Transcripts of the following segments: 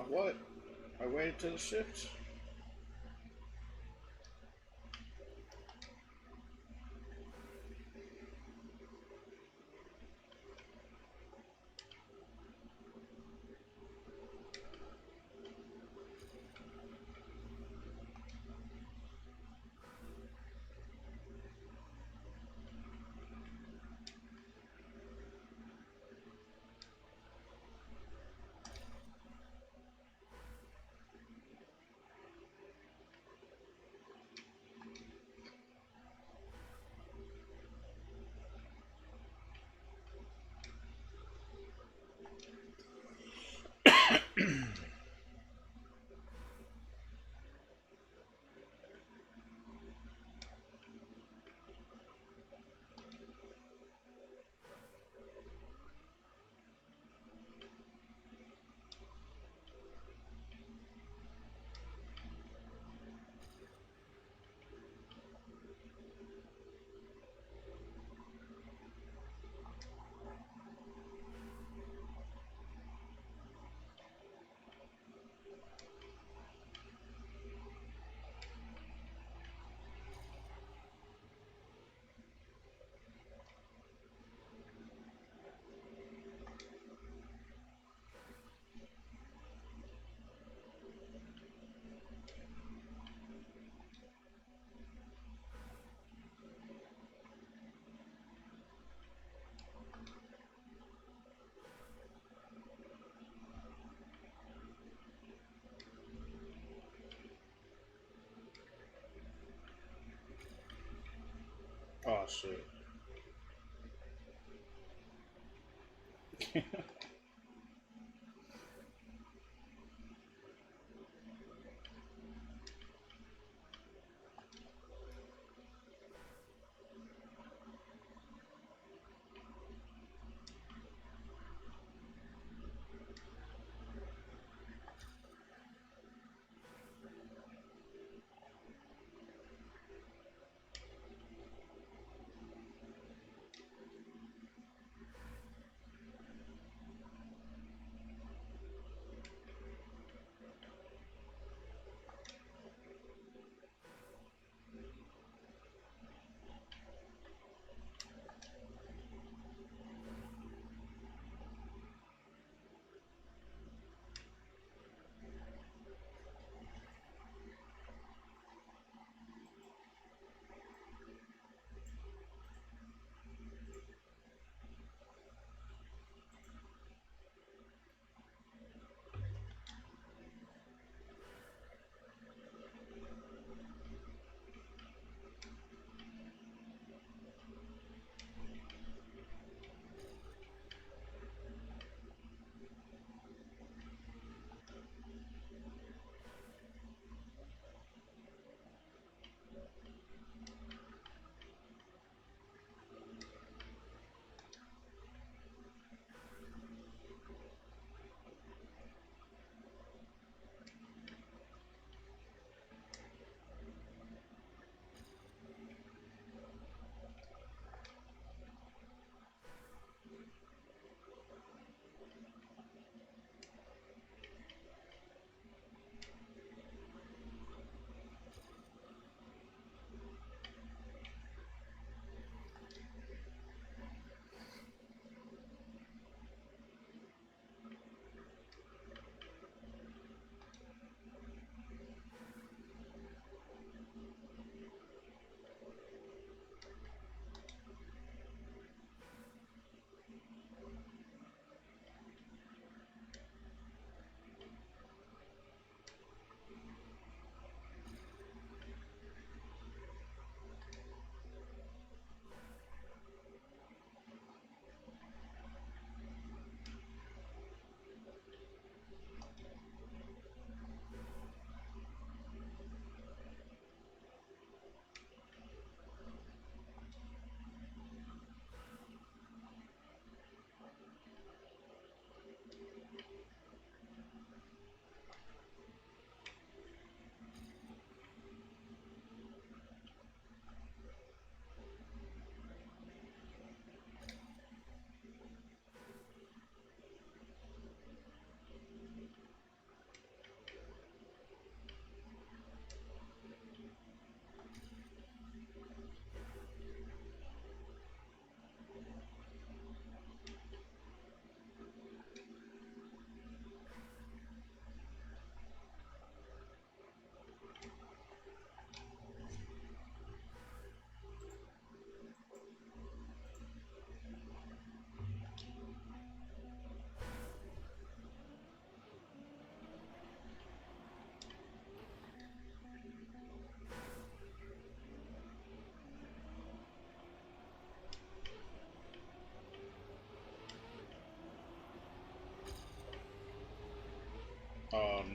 What? I waited till the shift. Oh shit.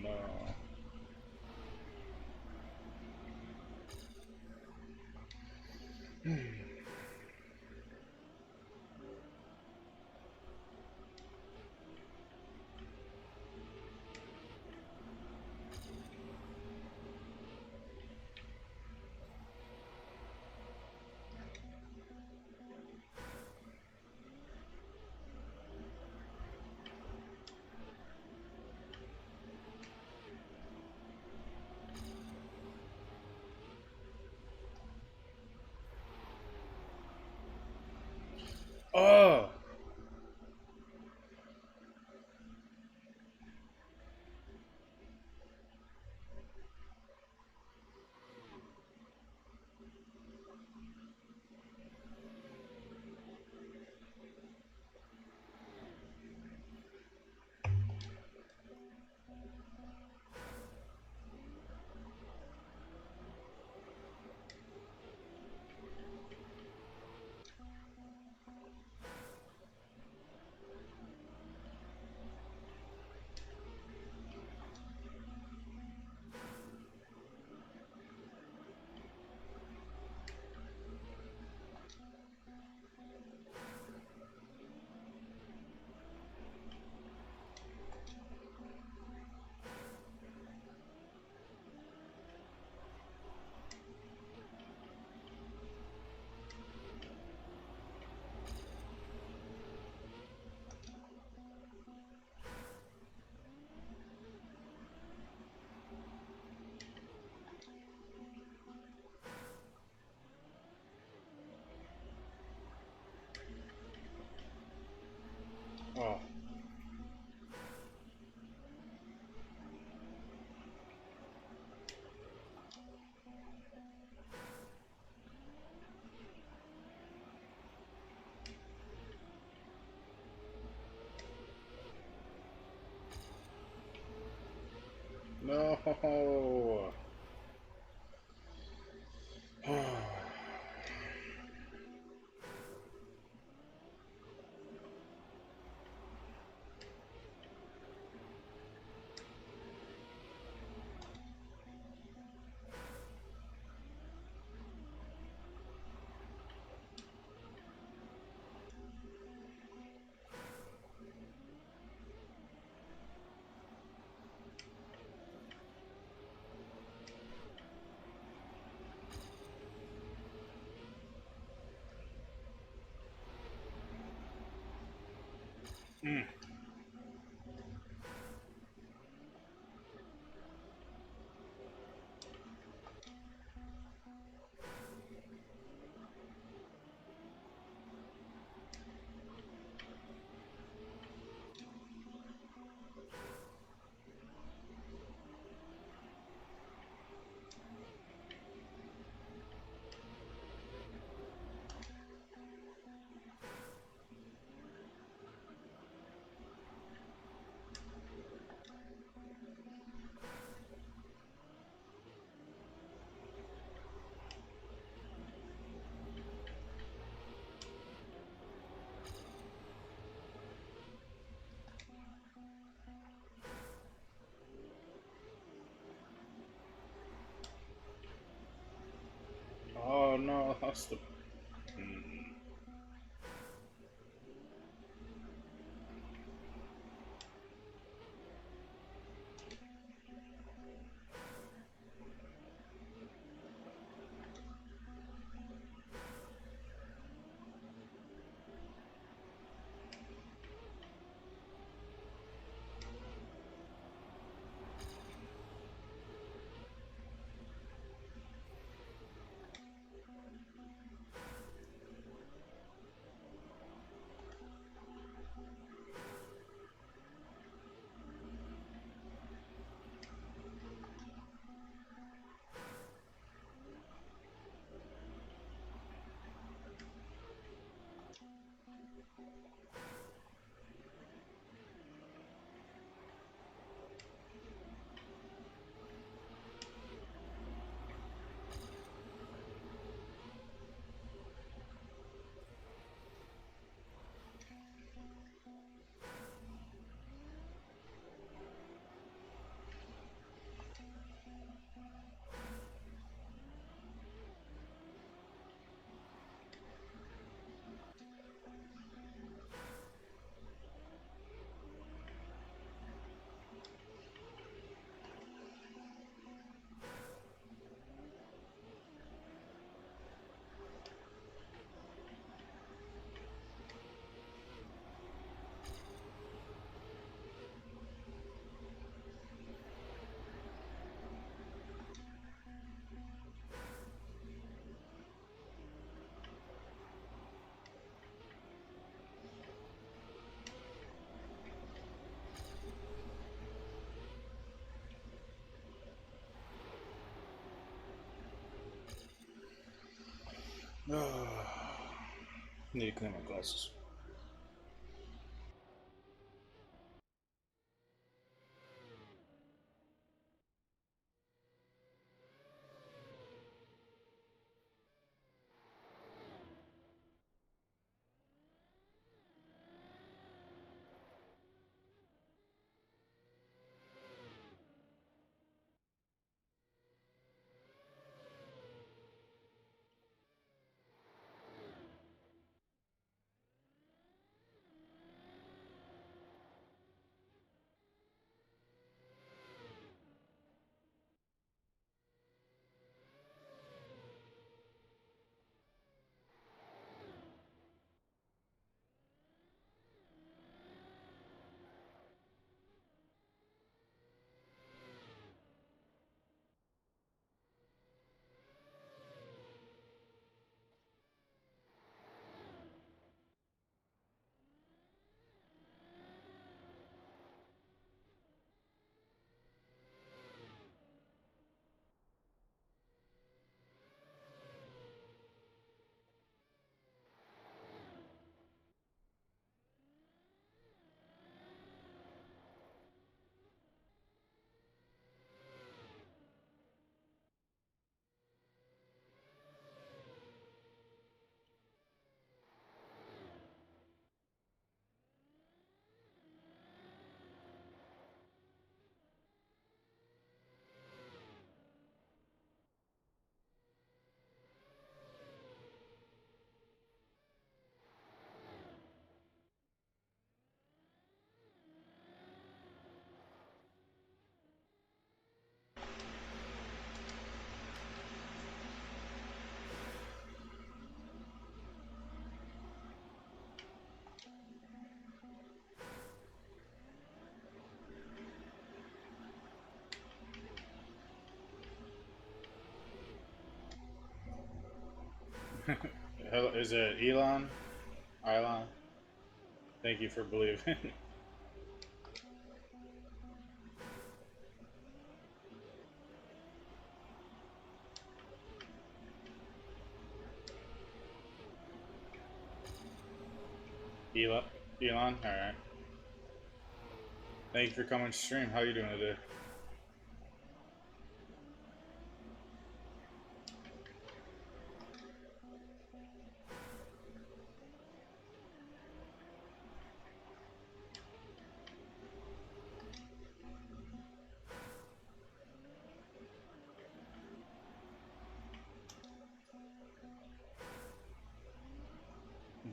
no. Oh! Oh. No. Mm. Oh no, that's the. Mm. Need to clean my glasses. Hello, is it Elon? Elon? Thank you for believing. Elon? Elon? Alright. Thank you for coming to stream. How you doing today?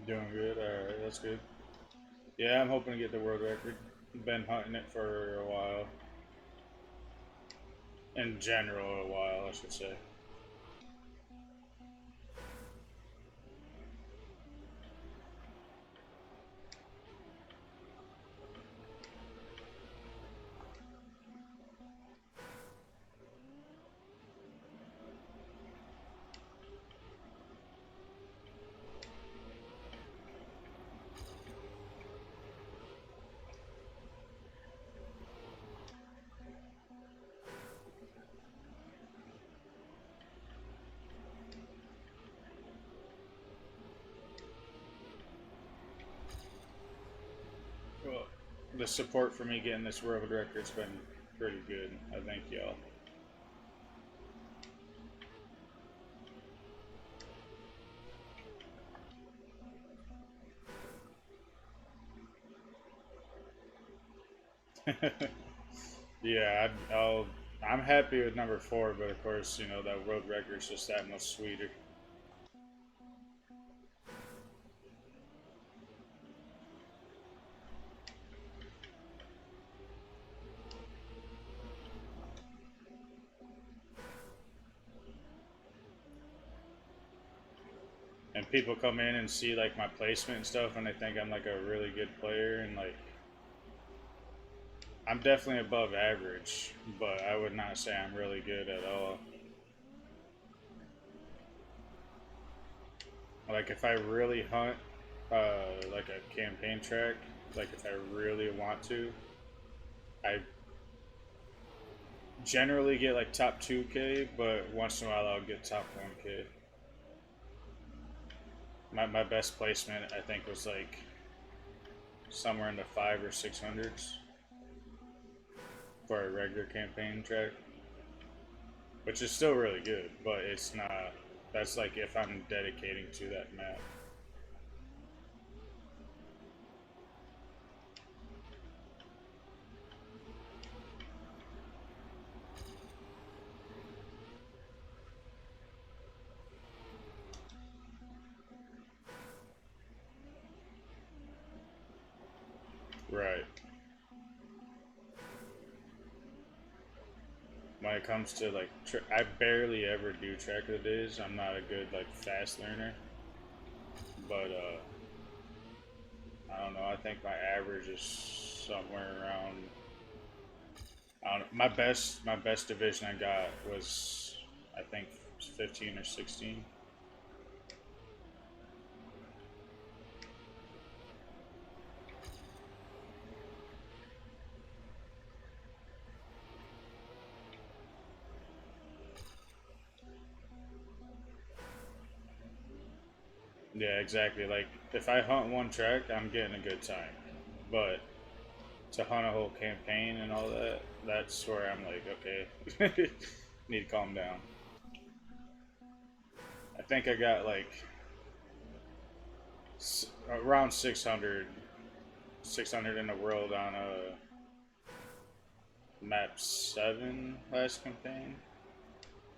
Doing good. Alright, that's good. Yeah, I'm hoping to get the world record. Been hunting it for a while. In general, a while, I should say. Well, the support for me getting this world record's been pretty good. I thank y'all. Yeah, I'm happy with number four, but of course, you know that world record's just that much sweeter. And people come in and see like my placement and stuff, and they think I'm like a really good player, and like I'm definitely above average, but I would not say I'm really good at all. Like if I really hunt, like a campaign track, like if I really want to, I generally get like top 2K, but once in a while I'll get top 1K. my best placement I think was like somewhere in the 5 or 600s for a regular campaign track, which is still really good, but it's not. That's like if I'm dedicating to that map. Right. When it comes to like, I barely ever do track of the days. I'm not a good like fast learner, but I don't know. I think my average is somewhere around. I don't know, my best division I got was I think 15 or 16. Yeah, exactly. Like if I hunt one track, I'm getting a good time, but to hunt a whole campaign and all that, that's where I'm like, okay, need to calm down. I think I got like around 600 in the world on a map 7 last campaign.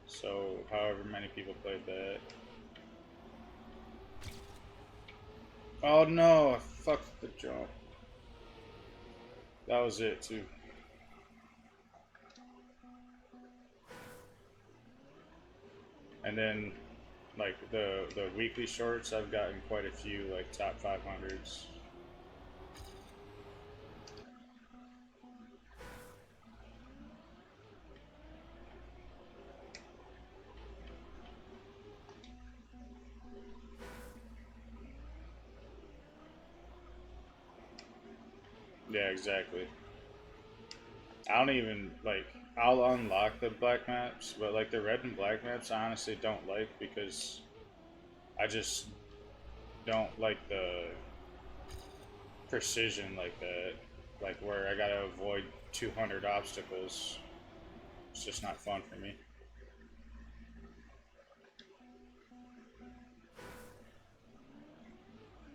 So however many people played that. Oh no, I fucked the jump. That was it too. And then like the weekly shorts, I've gotten quite a few like top 500s. Yeah, exactly. I don't even like. I'll unlock the black maps, but like the red and black maps, I honestly don't like because I just don't like the precision like that. Like where I gotta avoid 200 obstacles. It's just not fun for me.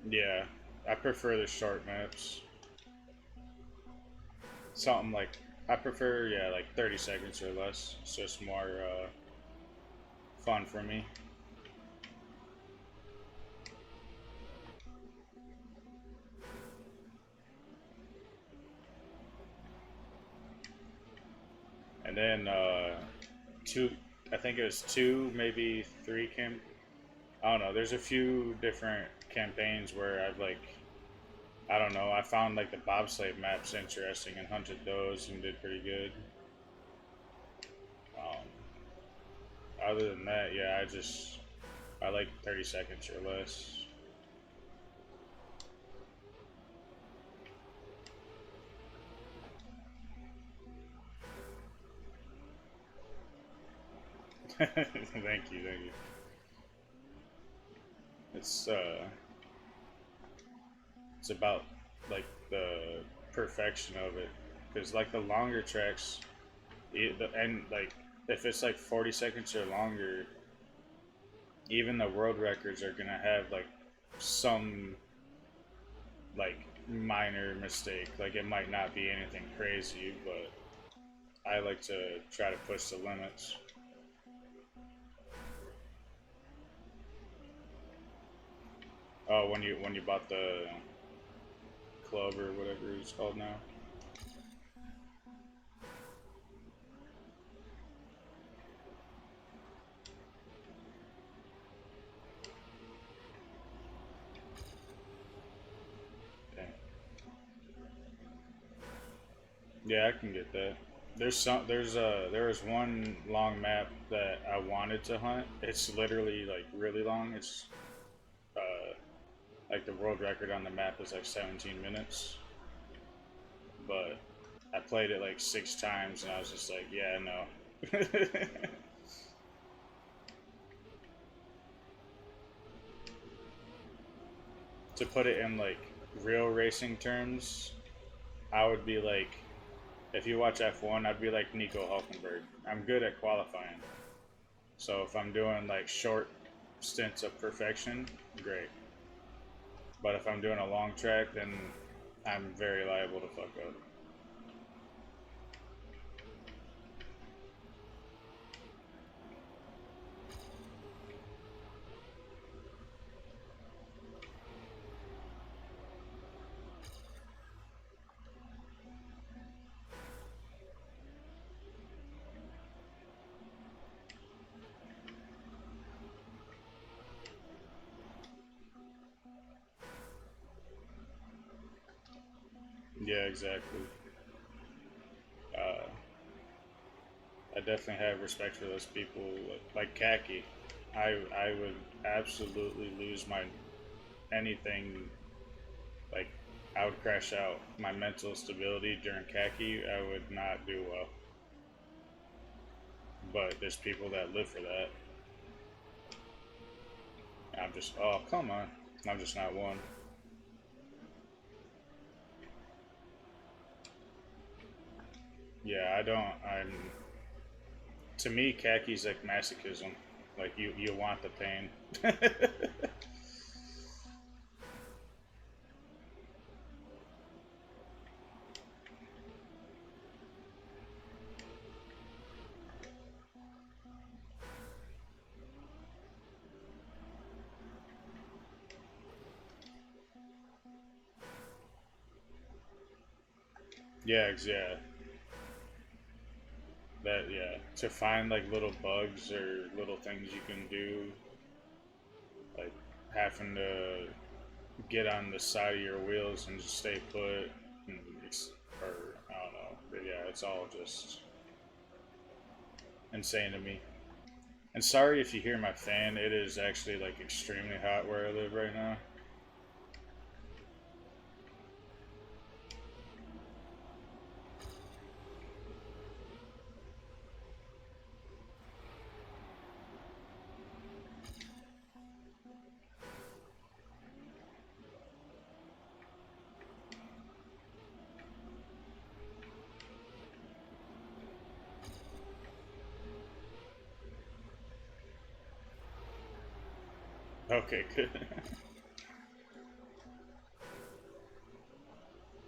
Yeah, I prefer the short maps. Something like I prefer, yeah, like 30 seconds or less. It's just more fun for me. And then two, I think it was two, maybe three I don't know. There's a few different campaigns where I've like, I don't know. I found like the bobsleigh maps interesting and hunted those and did pretty good. Um, Other than that, yeah, I like 30 seconds or less. Thank you, thank you. It's uh, it's about like the perfection of it, because like the longer tracks, and like if it's like 40 seconds or longer, even the world records are gonna have like some like minor mistake. Like it might not be anything crazy, but I like to try to push the limits. Oh, when you bought the club or whatever it's called now. Yeah, yeah, I can get that. There was one long map that I wanted to hunt. It's literally like really long. It's uh, like the world record on the map is like 17 minutes, but I played it like 6 times and I was just like, yeah, no. to put it in like real racing terms, I would be like, if you watch F1, I'd be like Nico Hulkenberg. I'm good at qualifying. So if I'm doing like short stints of perfection, great. But if I'm doing a long track, then I'm very liable to fuck up. Yeah, exactly. Uh, I definitely have respect for those people, like Kaki. I would absolutely lose my anything. Like I would crash out. My mental stability during Kaki, I would not do well. But there's people that live for that. I'm just, oh come on, I'm just not one. Yeah, I don't. I'm. To me, Kaki's like masochism. Like you want the pain. Yeah, yeah. That yeah. To find like little bugs or little things you can do, like having to get on the side of your wheels and just stay put, and or I don't know. But yeah, it's all just insane to me. And sorry if you hear my fan. It is actually like extremely hot where I live right now. Okay, good.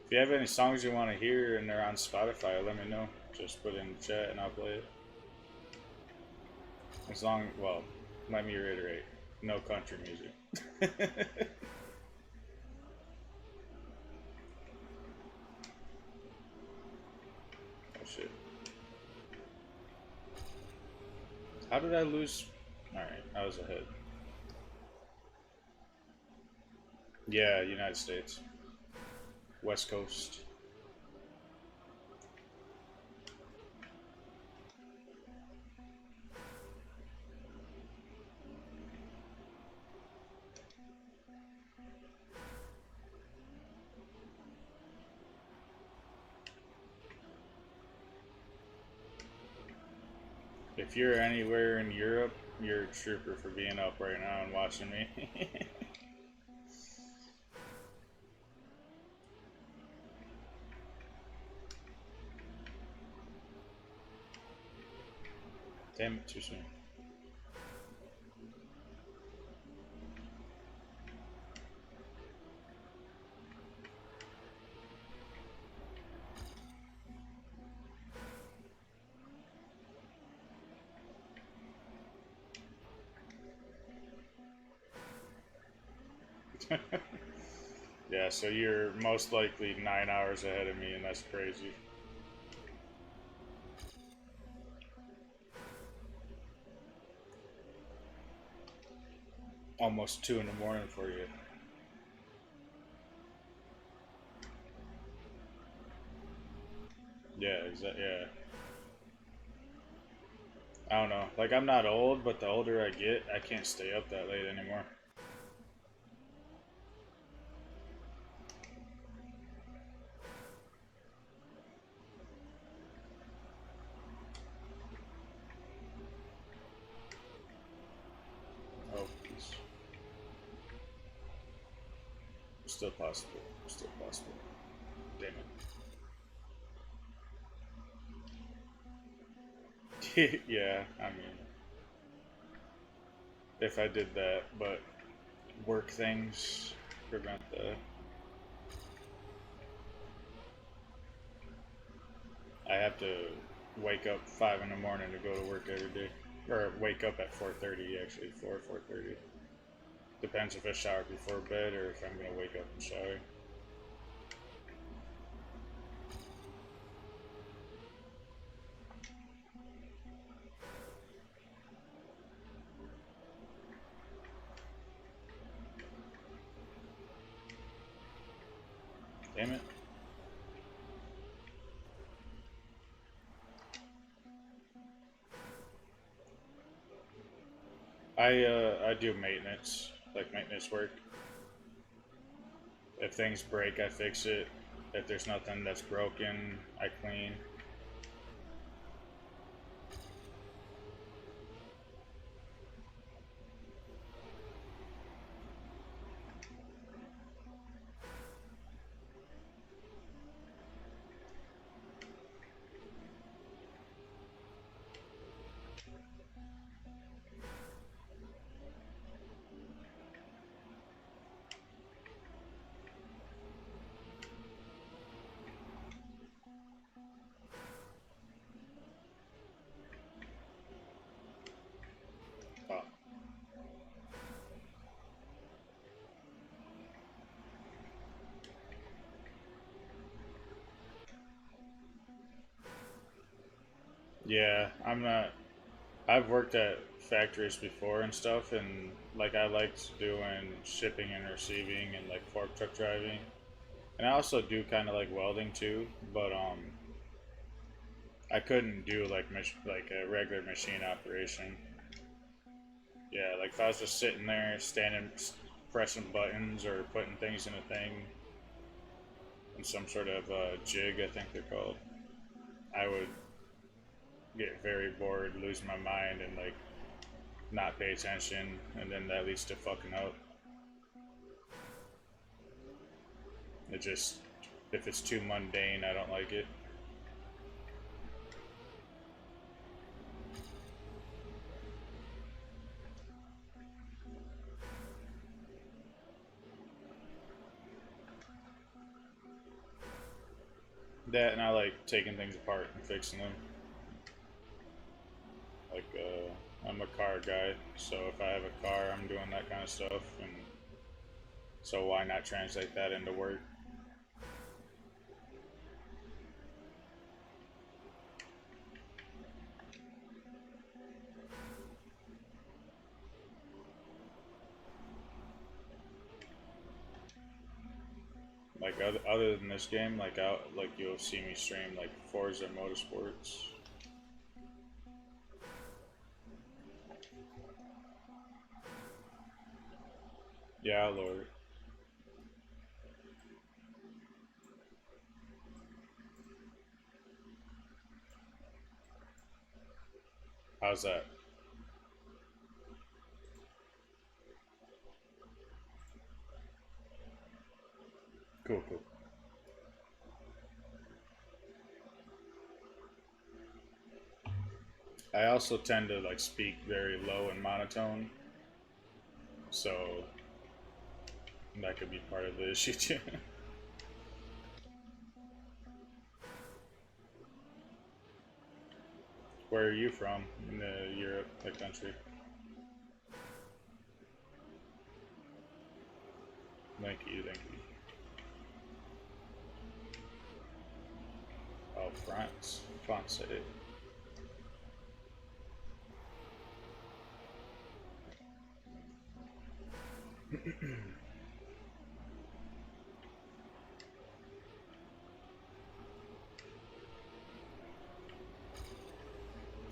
If you have any songs you want to hear and they're on Spotify, let me know. Just put it in the chat and I'll play it. As long, well, let me reiterate, no country music. Oh shit. How did I lose? Alright, I was ahead. Yeah, United States. West Coast. If you're anywhere in Europe, you're a trooper for being up right now and watching me. Damn it, too soon. Yeah, so you're most likely 9 hours ahead of me, and that's crazy. Almost 2 in the morning for you. Yeah, exactly. Yeah. I don't know. Like, I'm not old, but the older I get, I can't stay up that late anymore. Oh, peace. Still possible. Still possible. Damn it. Yeah, I mean, if I did that, but work things prevent that. I have to wake up 5 in the morning to go to work every day, or wake up at 4:30 actually, 4:30. Depends if I shower before bed or if I'm gonna wake up and shower. Damn it. I do maintenance, like maintenance work. If things break, I fix it. If there's nothing that's broken, I clean. Oh. Yeah, I'm not. I've worked at factories before and stuff, and like I liked doing shipping and receiving and like fork truck driving, and I also do kind of like welding too. But I couldn't do like like a regular machine operation. Yeah, like if I was just sitting there, standing, pressing buttons or putting things in a thing, in some sort of jig, I think they're called, I would get very bored, lose my mind, and like not pay attention, and then that leads to fucking up. It just, if it's too mundane, I don't like it. That and I like taking things apart and fixing them. Like, I'm a car guy, so if I have a car, I'm doing that kind of stuff, and so why not translate that into work? Like other than this game, like out like you'll see me stream like Forza Motorsports. Yeah, Lord. How's that? Cool, cool. I also tend to like speak very low and monotone, so that could be part of the issue too. Where are you from in the Europe, the country? Thank you, thank you. Oh, France. France.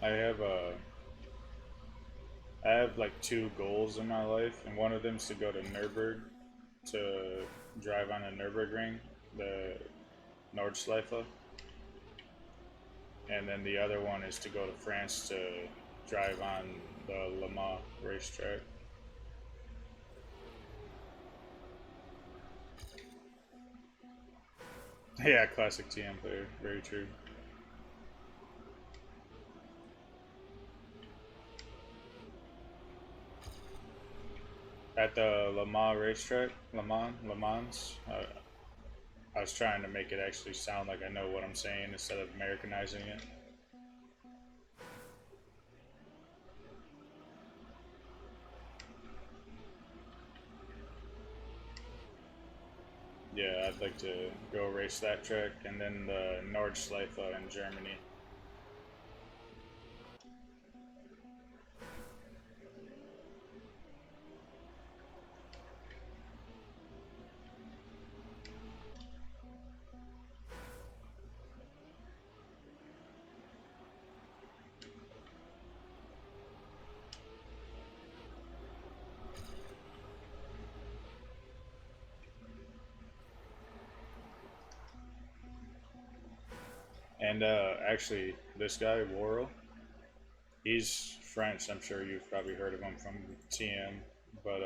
I have I have like two goals in my life, and one of them is to go to Nuremberg to drive on the Nurburgring, the Nordschleife, and then the other one is to go to France to drive on the Le Mans racetrack. Yeah, classic TM player. Very true. At the Le Mans racetrack, Le Mans, I was trying to make it actually sound like I know what I'm saying instead of Americanizing it. Yeah, I'd like to go race that track, and then the Nordschleife in Germany. And actually, this guy Worrell, he's French. I'm sure you've probably heard of him from TM, but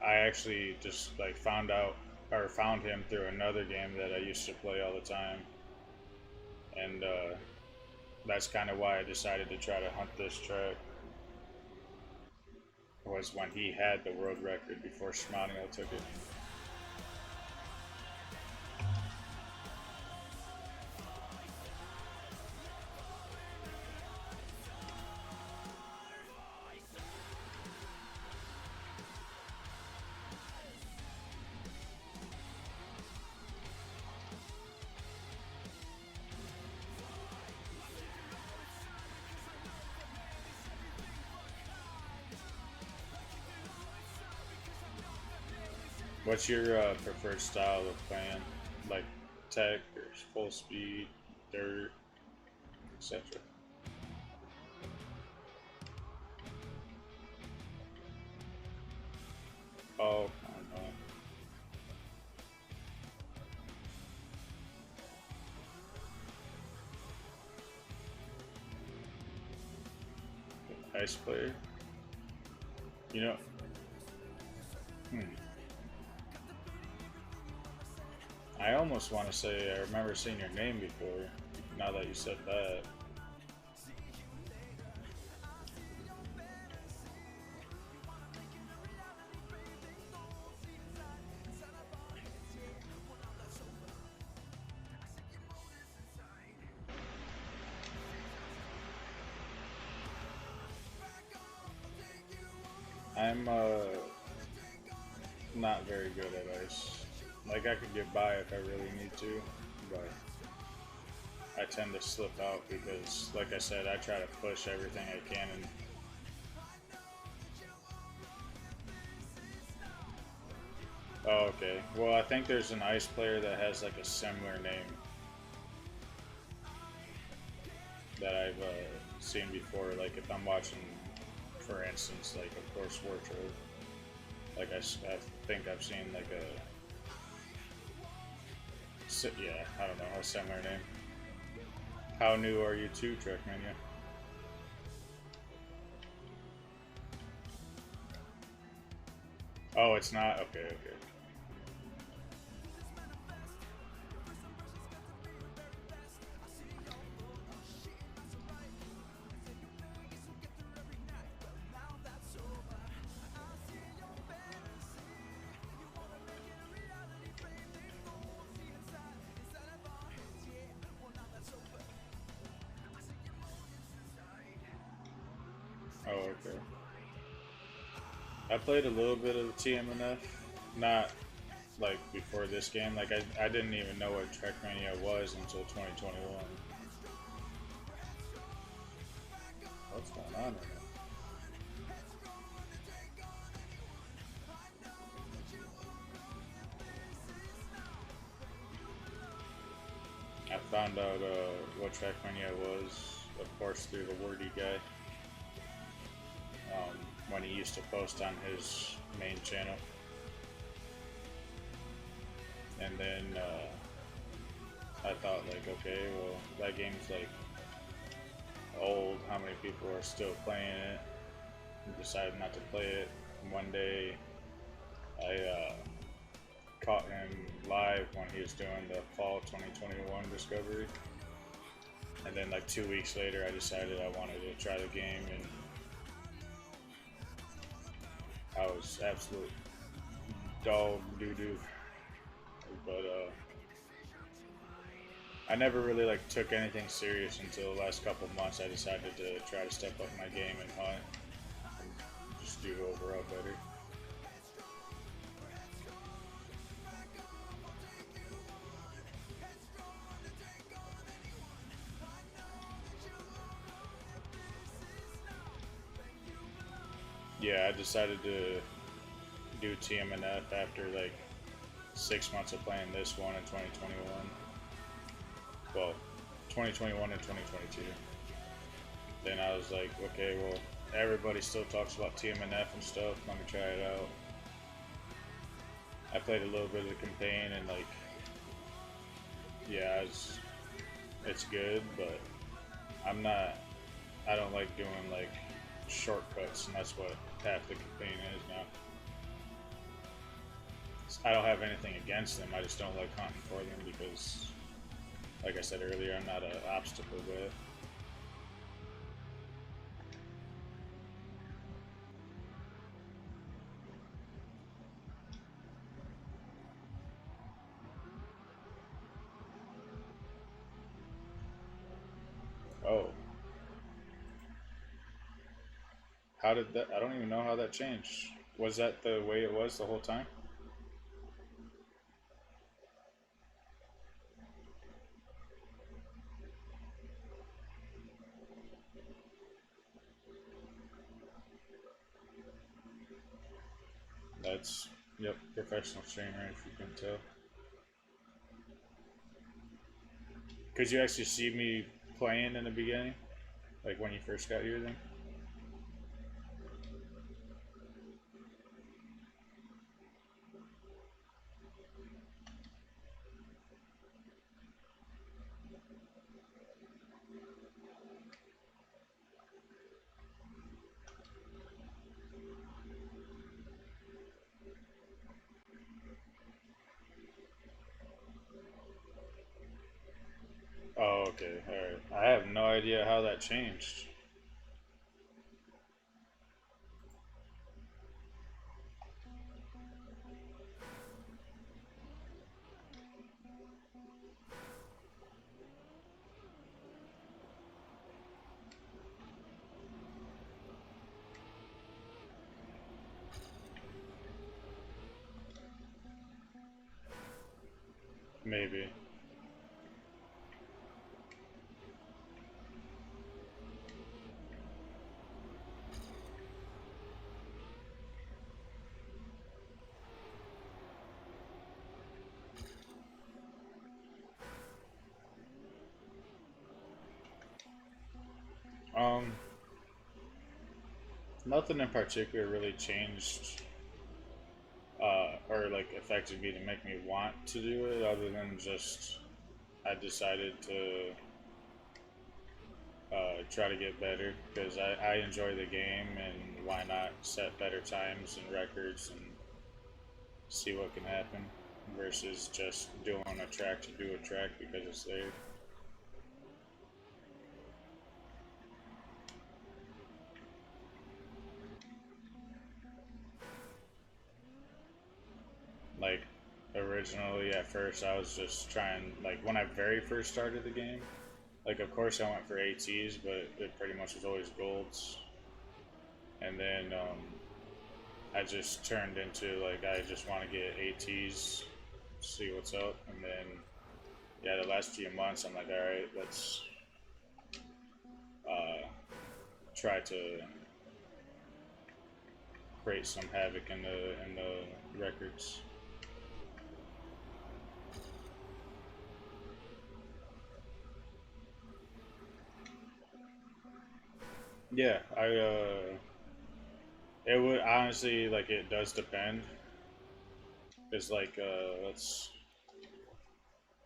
I actually just like found out or found him through another game that I used to play all the time, and that's kind of why I decided to try to hunt this track. Was when he had the world record before Shimano took it. What's your preferred style of playing? Like tech or full speed, dirt, etc. Oh, I don't know. Ice player. You know, hmm. I almost want to say I remember seeing your name before. Now that you said that, I'm not very good at ice. Like I could get by if I really need to, but I tend to slip out because, like I said, I try to push everything I can. And oh, okay. Well, I think there's an ice player that has like a similar name that I've seen before. Like if I'm watching, for instance, like of course Wartrobe. Like I think I've seen like a yeah, I don't know, a similar name. How new are you to Trackmania? Oh, it's not? Okay, okay. Oh, okay. I played a little bit of TMNF, not like before this game. Like I didn't even know what Trackmania was until 2021. What's going on right now? I found out what Trackmania was, of course, through the Wordy guy. When he used to post on his main channel. And then I thought like, okay, well that game's like old. How many people are still playing it? And decided not to play it. And one day, I caught him live when he was doing the fall 2021 Discovery. And then like 2 weeks later, I decided I wanted to try the game, and I was absolute dog doo doo. But I never really like took anything serious until the last couple months. I decided to try to step up my game and hunt, and just do overall better. Yeah, I decided to do TMNF after like 6 months of playing this one in 2021. Well, 2021 and 2022. Then I was like, okay, well, everybody still talks about TMNF and stuff. Let me try it out. I played a little bit of the campaign, and like, yeah, it's good, but I'm not. I don't like doing like shortcuts, and that's what half the campaign is now. I don't have anything against them. I just don't like hunting for them because, like I said earlier, I'm not an obstacle guy. Oh, how did that? I don't even know how that changed. Was that the way it was the whole time? That's, yep, professional streamer if you can tell. Could you actually see me playing in the beginning, like when you first got here? Then. Oh, okay, all right. I have no idea how that changed. Maybe. Um, Nothing in particular really changed, or like affected me to make me want to do it, other than just I decided to try to get better because I enjoy the game, and why not set better times and records and see what can happen versus just doing a track to do a track because it's there. Like originally at first I was just trying, like when I very first started the game, like of course I went for ATs, but it pretty much was always golds. And then I just turned into like I just want to get ATs, see what's up, and then yeah, the last few months I'm like, all right, let's uh, try to create some havoc in the records. Yeah, it would honestly, like, it does depend. It's like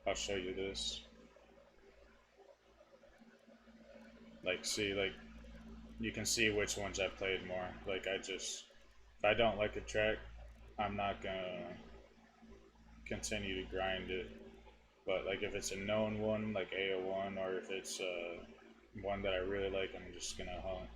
I'll show you this. Like, see, like you can see which ones I played more. Like, I just, if I don't like a track, I'm not gonna continue to grind it. But like if it's a known one like AO1, or if it's one that I really like, I'm just gonna hunt.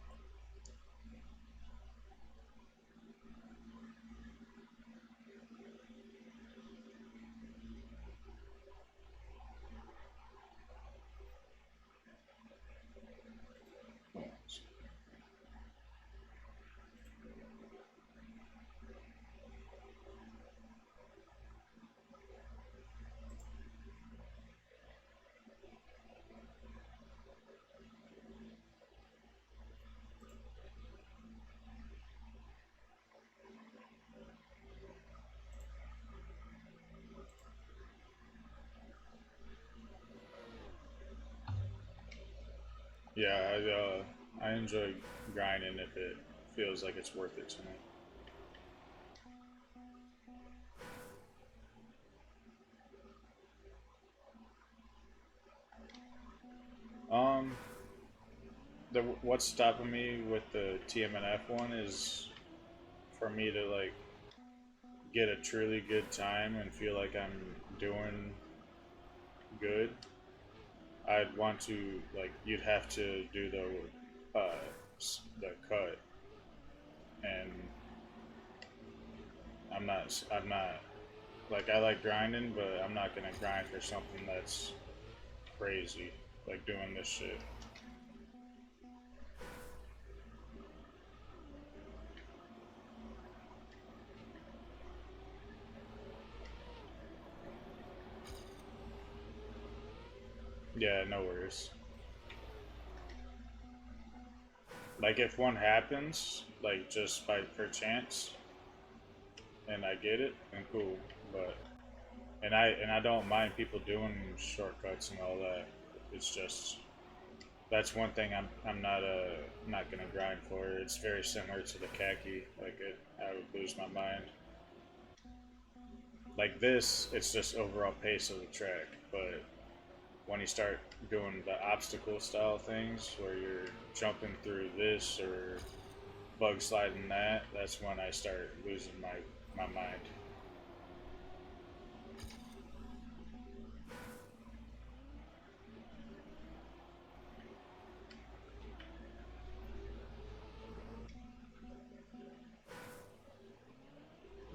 Yeah, I enjoy grinding if it feels like it's worth it to me. Um, what's stopping me with the TMNF one is for me to like get a truly good time and feel like I'm doing good. I'd want to like you'd have to do the cut, and I'm not like I like grinding, but I'm not gonna grind for something that's crazy like doing this shit. Yeah, no worries. Like if one happens, like just by perchance, and I get it, then cool. But and I don't mind people doing shortcuts and all that. It's just that's one thing I'm not gonna grind for. It's very similar to the khaki. Like I would lose my mind. Like this, it's just overall pace of the track. But when you start doing the obstacle style things, where you're jumping through this or bug sliding that, that's when I start losing my mind.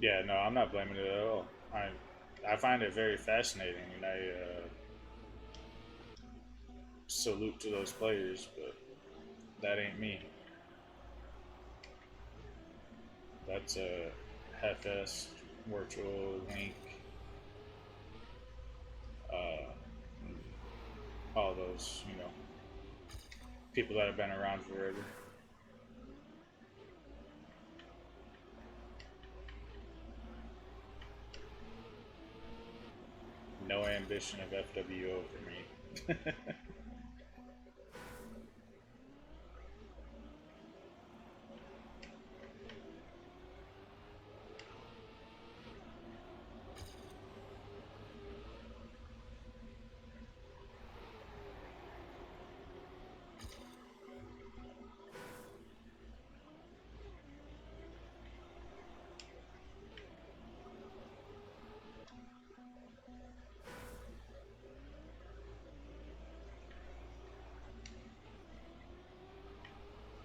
Yeah, no, I'm not blaming it at all. I find it very fascinating, and I salute to those players, but that ain't me. That's a Hefest, Virtual, Link, uh, all those, people that have been around forever. No ambition of FWO for me.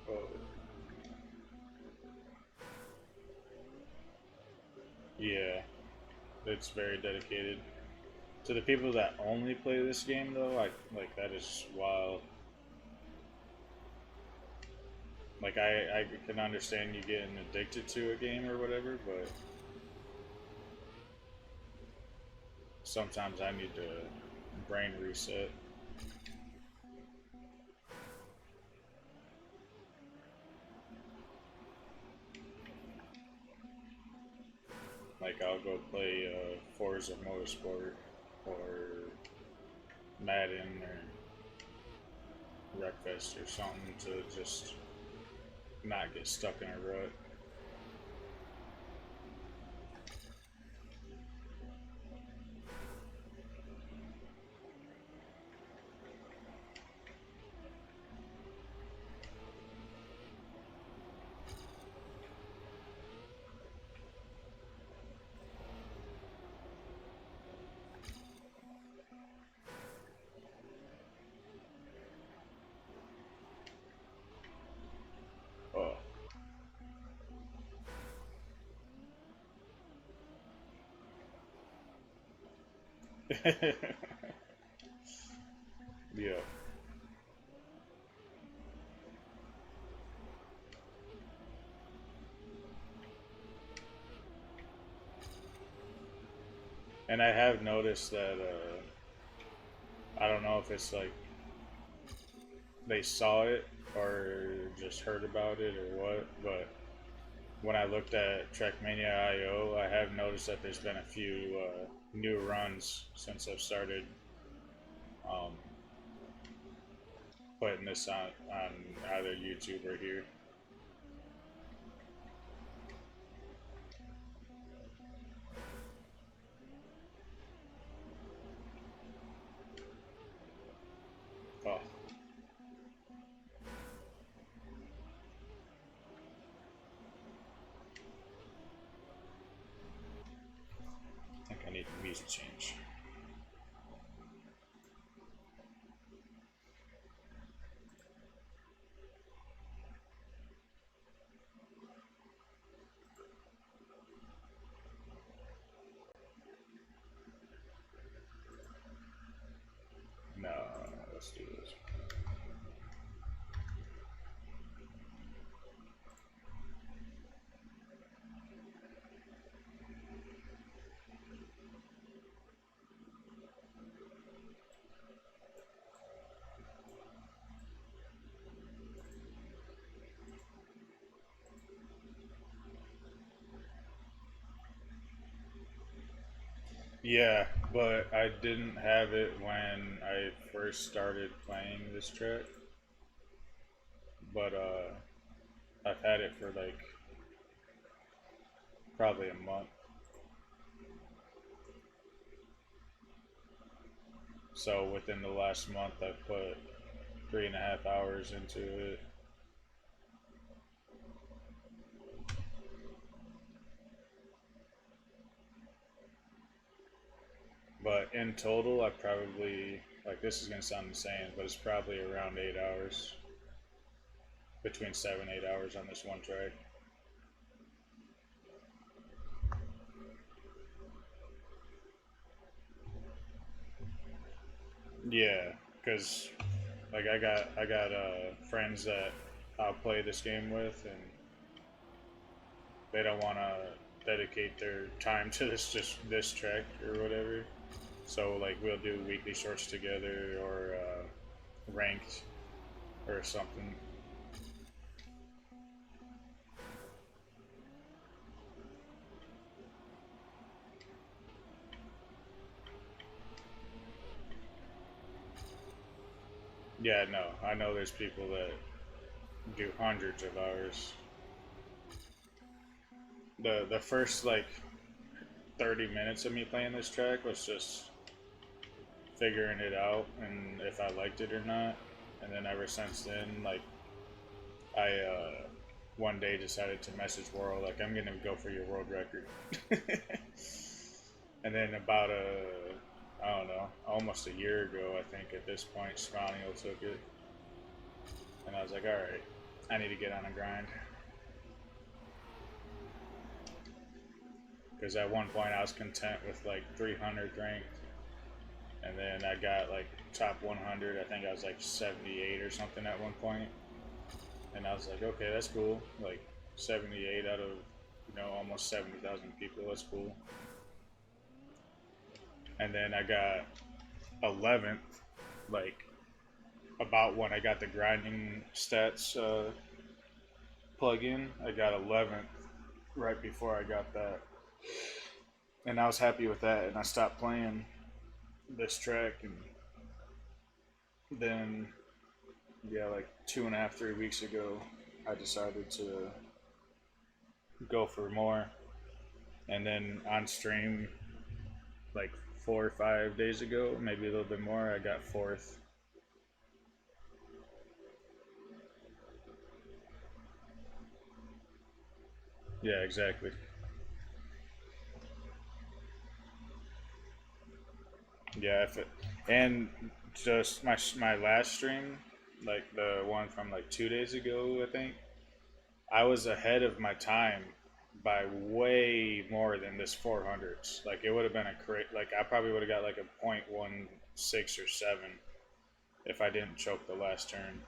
Well, yeah, it's very dedicated. To the people that only play this game, though, like that is wild. Like I can understand you getting addicted to a game or whatever, but sometimes I need to brain reset. Like I'll go play Forza Motorsport or Madden or Wreckfest or something to just not get stuck in a rut. Yeah. And I have noticed that I don't know if it's like they saw it or just heard about it or what, but when I looked at Trackmania IO, I have noticed that there's been a few new runs since I've started um, putting this on either YouTube or here. Oh, I think I need a music change. No, let's do this. Yeah, but I didn't have it when I first started playing this track. But I've had it for like probably a month. So within the last month, I've put 3.5 hours into it. But in total, I probably, like, this is gonna sound insane, but it's probably around 8 hours, between 7 8 hours on this one track. Yeah, because like I got friends that I'll play this game with, and they don't want to dedicate their time to this track or whatever. So like we'll do weekly shorts together or ranked or something. Yeah, no, I know there's people that do hundreds of hours. The first like 30 minutes of me playing this track was just figuring it out and if I liked it or not. And then ever since then, like I one day decided to message World like I'm gonna go for your world record. And then about I don't know, almost a year ago, I think at this point, Spaniel took it, and I was like, all right, I need to get on a grind. Because at one point I was content with like 300 ranked, and then I got like top 100. I think I was like 78 or something at one point, and I was like, okay, that's cool. Like 78 out of almost 70,000 people. That's cool. And then I got 11th, like about when I got the grinding stats plug-in. I got 11th right before I got that, and I was happy with that. And I stopped playing this track, and then yeah, like 2.5 3 weeks ago, I decided to go for more, and then on stream like 4 or 5 days ago, maybe a little bit more, I got fourth. Yeah, exactly. Yeah, if it, and just my last stream, like the one from like 2 days ago, I think I was ahead of my time by way more than this 400s. Like it would have been a like I probably would have got like a .16 or 7 if I didn't choke the last turn.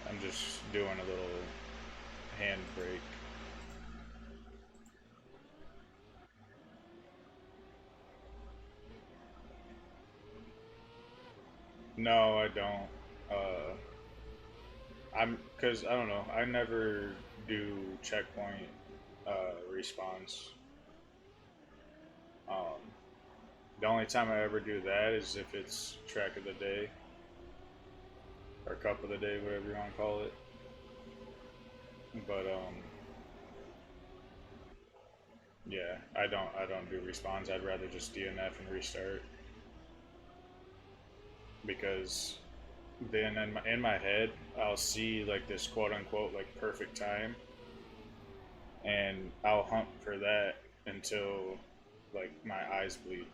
I'm just doing a little hand brake. No, I don't. Because I don't know. I never do checkpoint respawns. Um, the only time I ever do that is if it's track of the day or cup of the day, whatever you want to call it. But yeah, I don't do respawns. I'd rather just DNF and restart because then in my head I'll see like this quote unquote like perfect time, and I'll hunt for that until like my eyes bleed.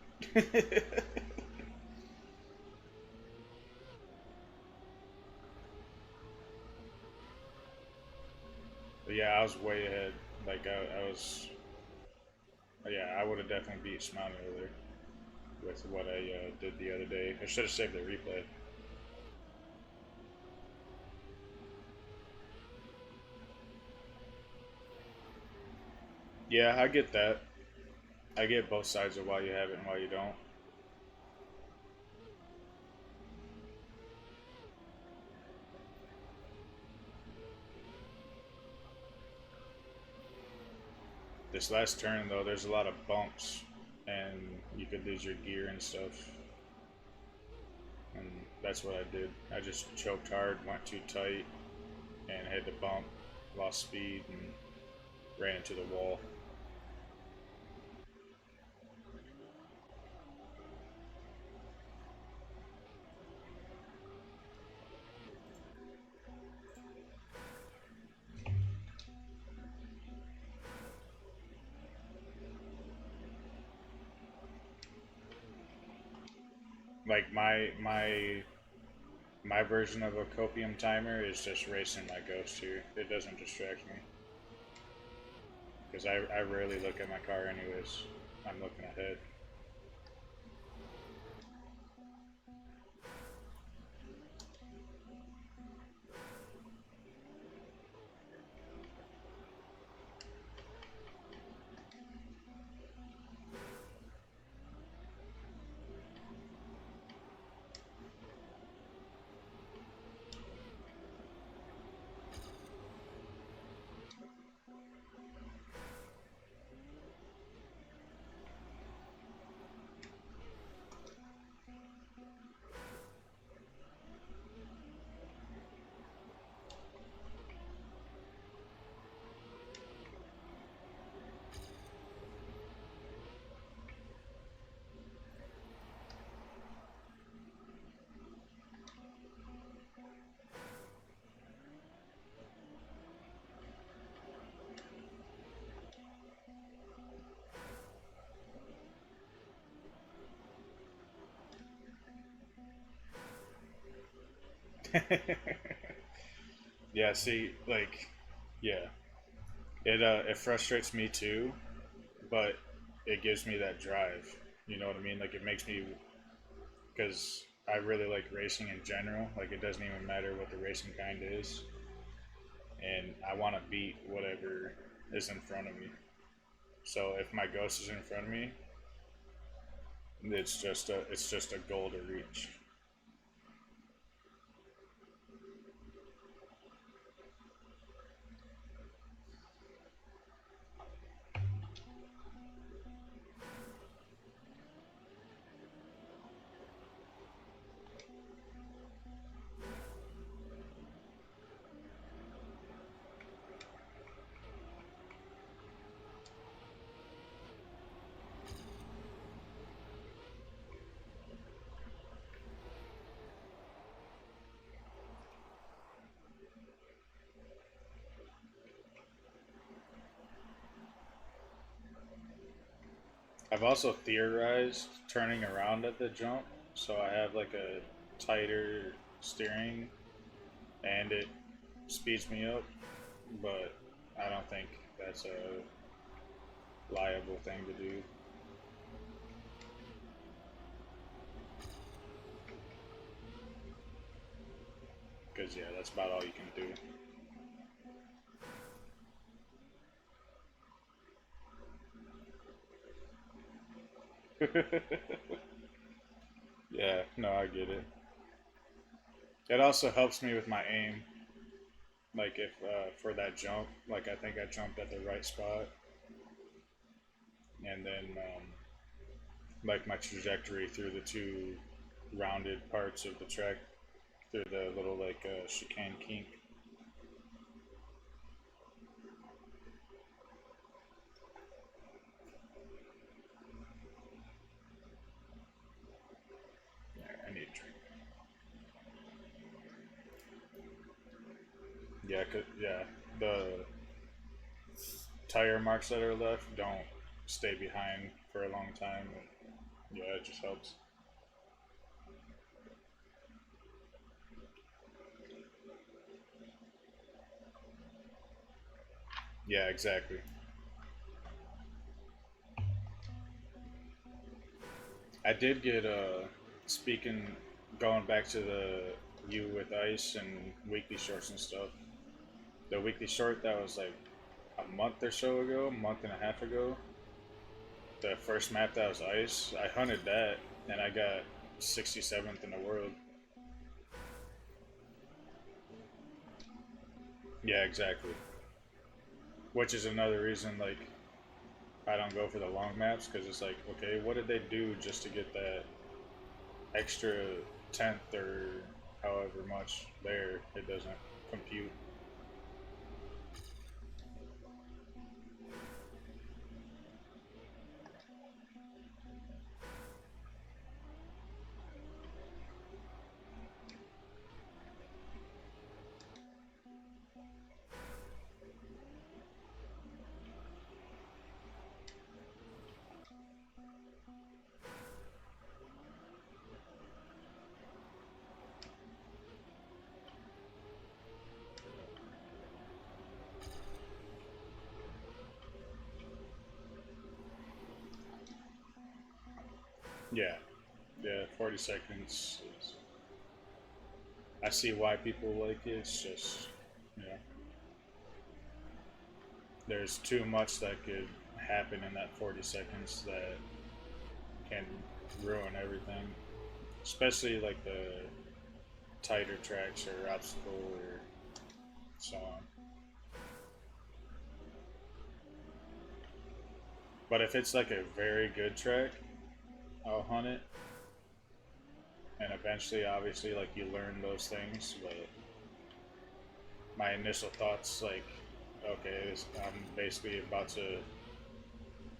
But yeah, I was way ahead. Like I was, yeah, I would have definitely beat Smiley earlier with what I did the other day. I should have saved the replay. Yeah, I get that. I get both sides of why you have it and why you don't. This last turn though, there's a lot of bumps, and you could lose your gear and stuff. And that's what I did. I just choked hard, went too tight, and had to bump, lost speed, and ran into the wall. Like my version of a copium timer is just racing my ghost here. It doesn't distract me because I rarely look at my car anyways. I'm looking ahead. Yeah, see, like, yeah, it frustrates me too, but it gives me that drive. You know what I mean? Like it makes me, because I really like racing in general. Like it doesn't even matter what the racing kind is, and I want to beat whatever is in front of me. So if my ghost is in front of me, it's just a goal to reach. I've also theorized turning around at the jump, so I have like a tighter steering and it speeds me up, but I don't think that's a liable thing to do. Because, yeah, that's about all you can do. Yeah, no, I get it. It also helps me with my aim. Like, if for that jump, like, I think I jumped at the right spot, and then, like, my trajectory through the two rounded parts of the track, through the little, like, chicane kink. Yeah, I need a drink. Yeah, yeah, the tire marks that are left don't stay behind for a long time. And yeah, it just helps. Yeah, exactly. I did get speaking going back to the you with ice and weekly shorts and stuff. The weekly short that was like a month or so ago, month and a half ago. The first map that was ice, I hunted that and I got 67th in the world. Yeah, exactly. Which is another reason like I don't go for the long maps because it's like, okay, what did they do just to get that extra tenth or however much there? It doesn't compute. Yeah, yeah, 40 seconds. I see why people like it. It's just, yeah, there's too much that could happen in that 40 seconds that can ruin everything. Especially like the tighter tracks or obstacle or so on. But if it's like a very good track, I'll hunt it. And eventually, obviously, like you learn those things. But my initial thoughts, like, okay, I'm basically about to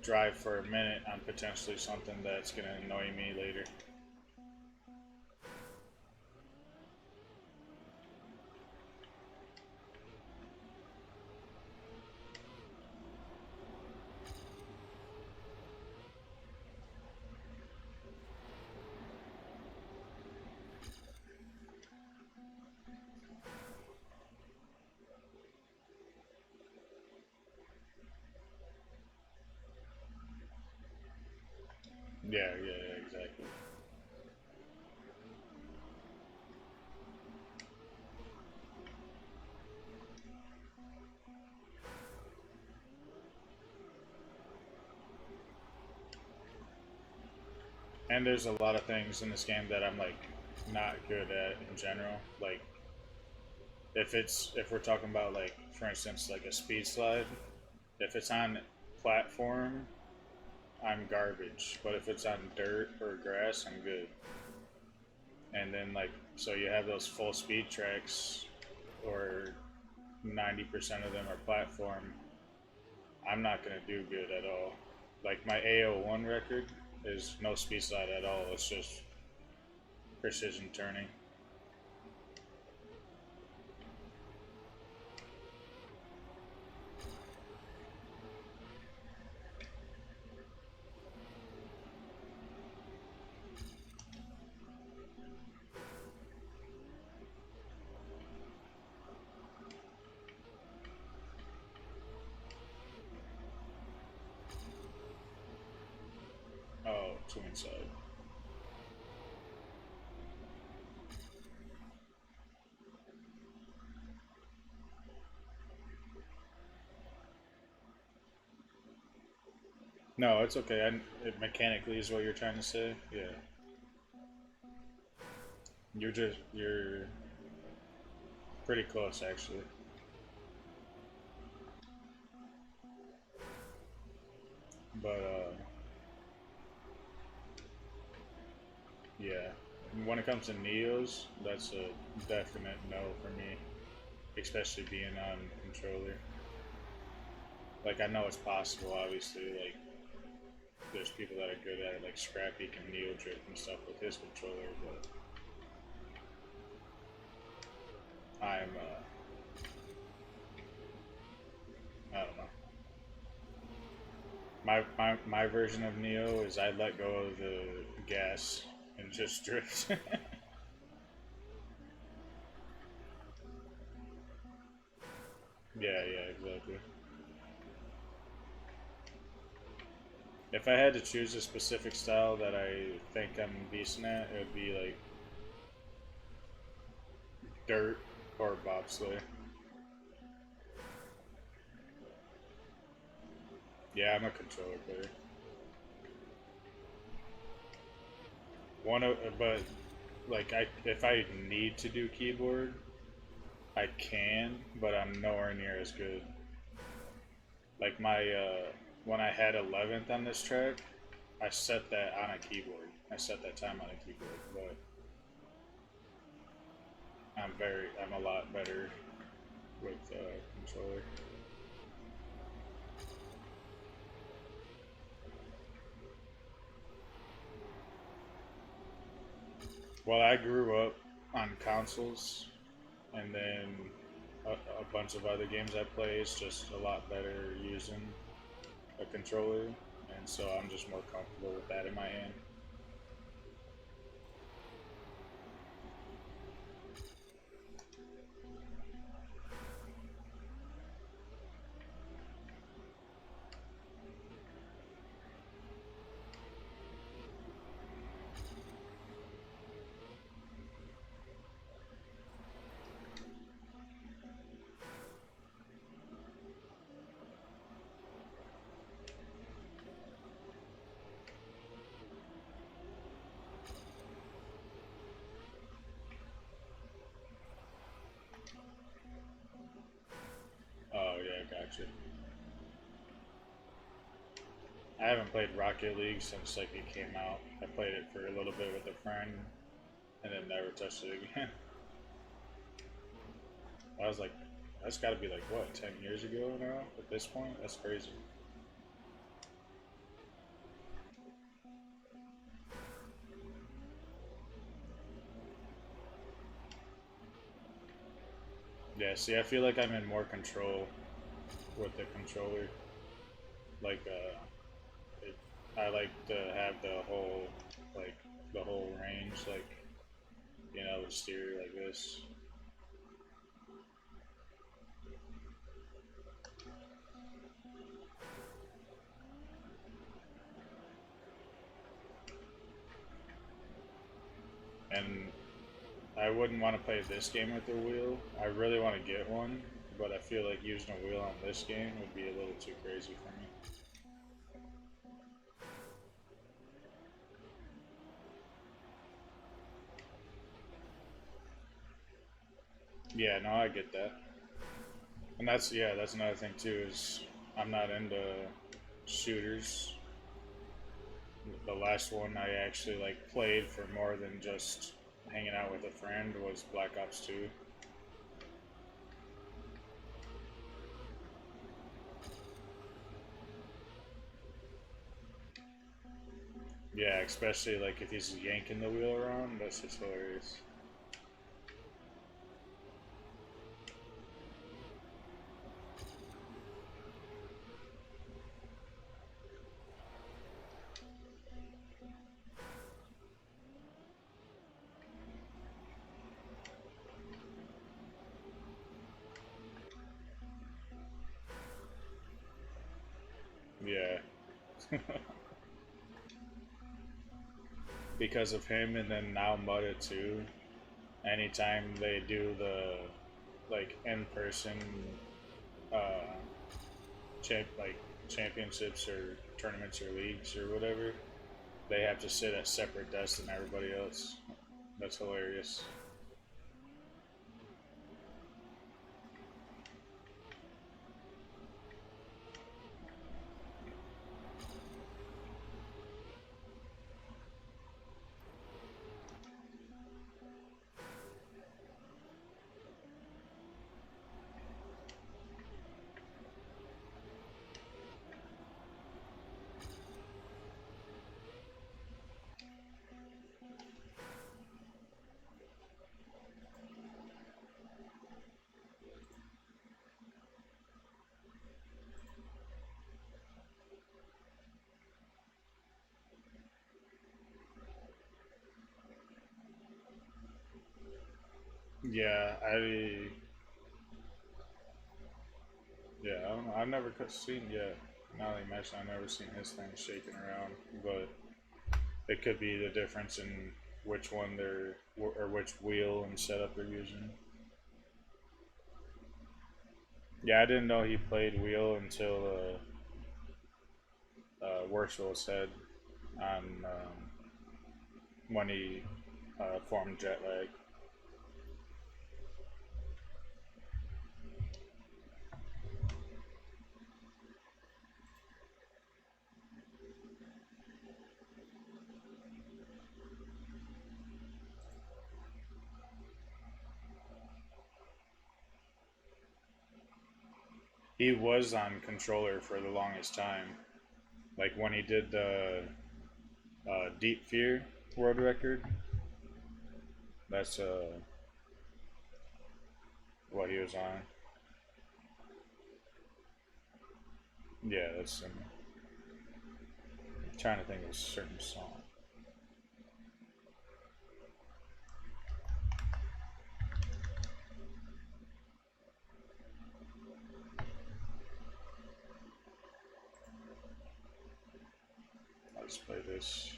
drive for a minute on potentially something that's going to annoy me later. Yeah, yeah, yeah, exactly. And there's a lot of things in this game that I'm like not good at in general. Like if we're talking about like for instance like a speed slide, if it's on platform, I'm garbage. But if it's on dirt or grass, I'm good. And then like so you have those full speed tracks or 90% of them are platform. I'm not gonna do good at all. Like my AO1 record is no speed slide at all. It's just precision turning. twin side. No, it's okay. It mechanically is what you're trying to say. Yeah, you're pretty close actually. But yeah, when it comes to Neos, that's a definite no for me, especially being on controller. Like I know it's possible, obviously. Like there's people that are good at it, like Scrappy can Neo drift and stuff with his controller, but I'm I don't know. My version of Neo is I let go of the gas and just drift. Yeah, yeah, exactly. If I had to choose a specific style that I think I'm decent at, it would be like dirt or bobsleigh. Yeah, I'm a controller player. One of, but like if I need to do keyboard, I can, but I'm nowhere near as good. Like my when I had 11th on this track, I set that on a keyboard. I set that time on a keyboard, but I'm a lot better with controller. Well, I grew up on consoles, and then a bunch of other games I play is just a lot better using a controller, and so I'm just more comfortable with that in my hand. Oh yeah, gotcha. I haven't played Rocket League since like it came out. I played it for a little bit with a friend, and then never touched it again. I was like, that's got to be like what 10 years ago now. At this point, that's crazy. Yeah. See, I feel like I'm in more control with the controller. Like, it, I like to have like, the whole range, like, steer like this. And I wouldn't want to play this game with the wheel. I really want to get one, but I feel like using a wheel on this game would be a little too crazy for me. Yeah, no, I get that. And that's another thing too is I'm not into shooters. The last one I actually like played for more than just hanging out with a friend was Black Ops 2. Yeah, especially like if he's yanking the wheel around, that's just hilarious. Yeah. because of him, and then now Mutta too. Anytime they do the like in person uh, like championships or tournaments or leagues or whatever, they have to sit at separate desks than everybody else. That's hilarious. Yeah, yeah, I don't know. I've never seen yet. Now that you mention, I've never seen his thing shaking around, but it could be the difference in which one they're or which wheel and setup they're using. Yeah, I didn't know he played wheel until Wursel said on when he formed Jetlag. He was on controller for the longest time. Like when he did the Deep Fear world record, that's what he was on. Yeah, that's. I'm trying to think of a certain song. I'll just play this.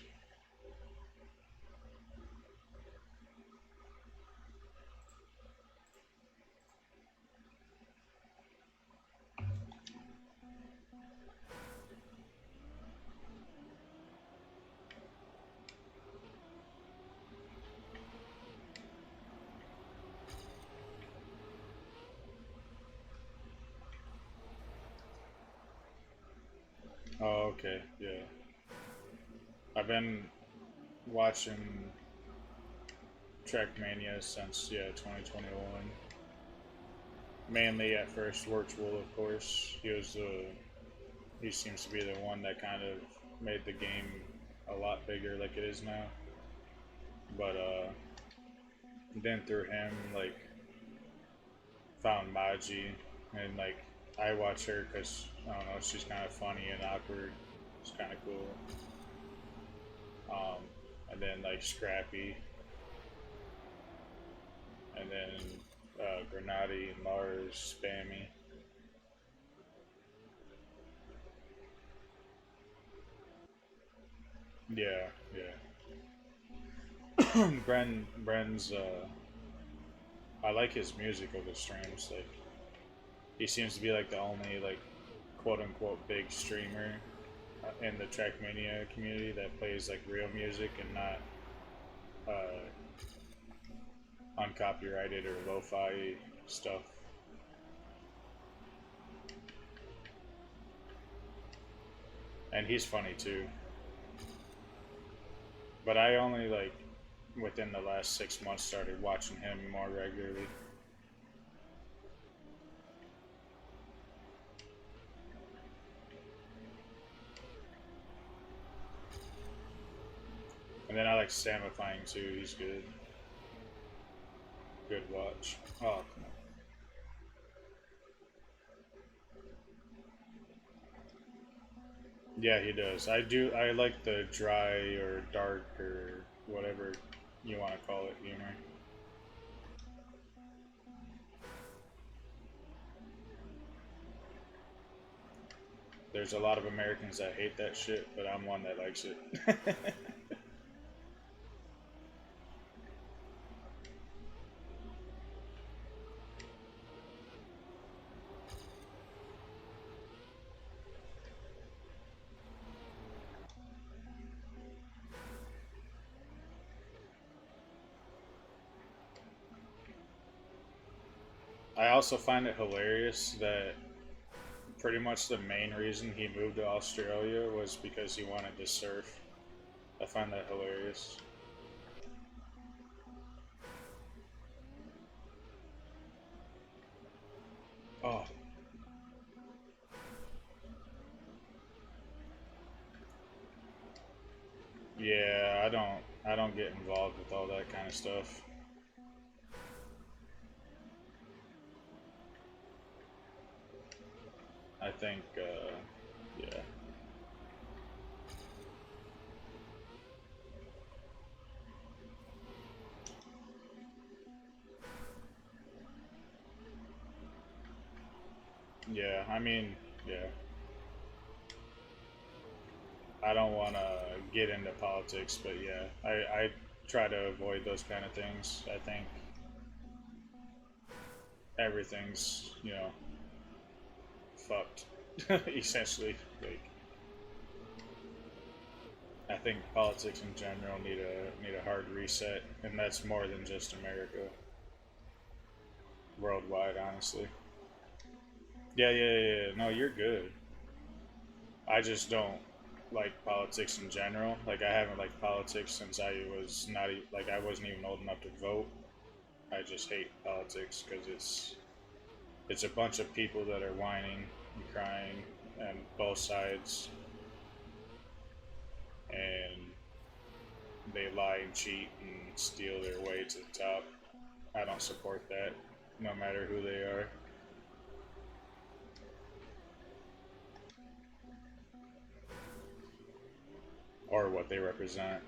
Oh, okay, yeah. I've been watching Trackmania since 2021. Mainly at first Wirtual, of course. He seems to be the one that kind of made the game a lot bigger like it is now. But then through him, like found Maji, and like I watch her because I don't know, she's kind of funny and awkward. It's kind of cool. Um, and then like Scrappy, and then Grenady, Mars, Spammy. Yeah, yeah. Bren's. I like his music of his streams. Like he seems to be like the only like quote unquote big streamer in the Trackmania community that plays like real music and not uh, uncopyrighted or lo-fi stuff. And he's funny too. But I only like within the last 6 months started watching him more regularly. And then I like Samifying too. He's good. Good watch. Oh, come on. Yeah, he does. I do. I like the dry or dark or whatever you want to call it humor. There's a lot of Americans that hate that shit, but I'm one that likes it. I also find it hilarious that pretty much the main reason he moved to Australia was because he wanted to surf. I find that hilarious. Oh, yeah, I don't get involved with all that kind of stuff. I think, yeah, yeah. I mean, yeah. I don't want to get into politics, but yeah, I try to avoid those kind of things. I think everything's fucked, essentially. Like, I think politics in general need a hard reset, and that's more than just America, worldwide, honestly. Yeah, yeah, yeah. Yeah. No, you're good. I just don't like politics in general. Like, I haven't liked politics since I was not like I wasn't even old enough to vote. I just hate politics because it's a bunch of people that are whining and crying and both sides, and they lie and cheat and steal their way to the top. I don't support that, no matter who they are or what they represent.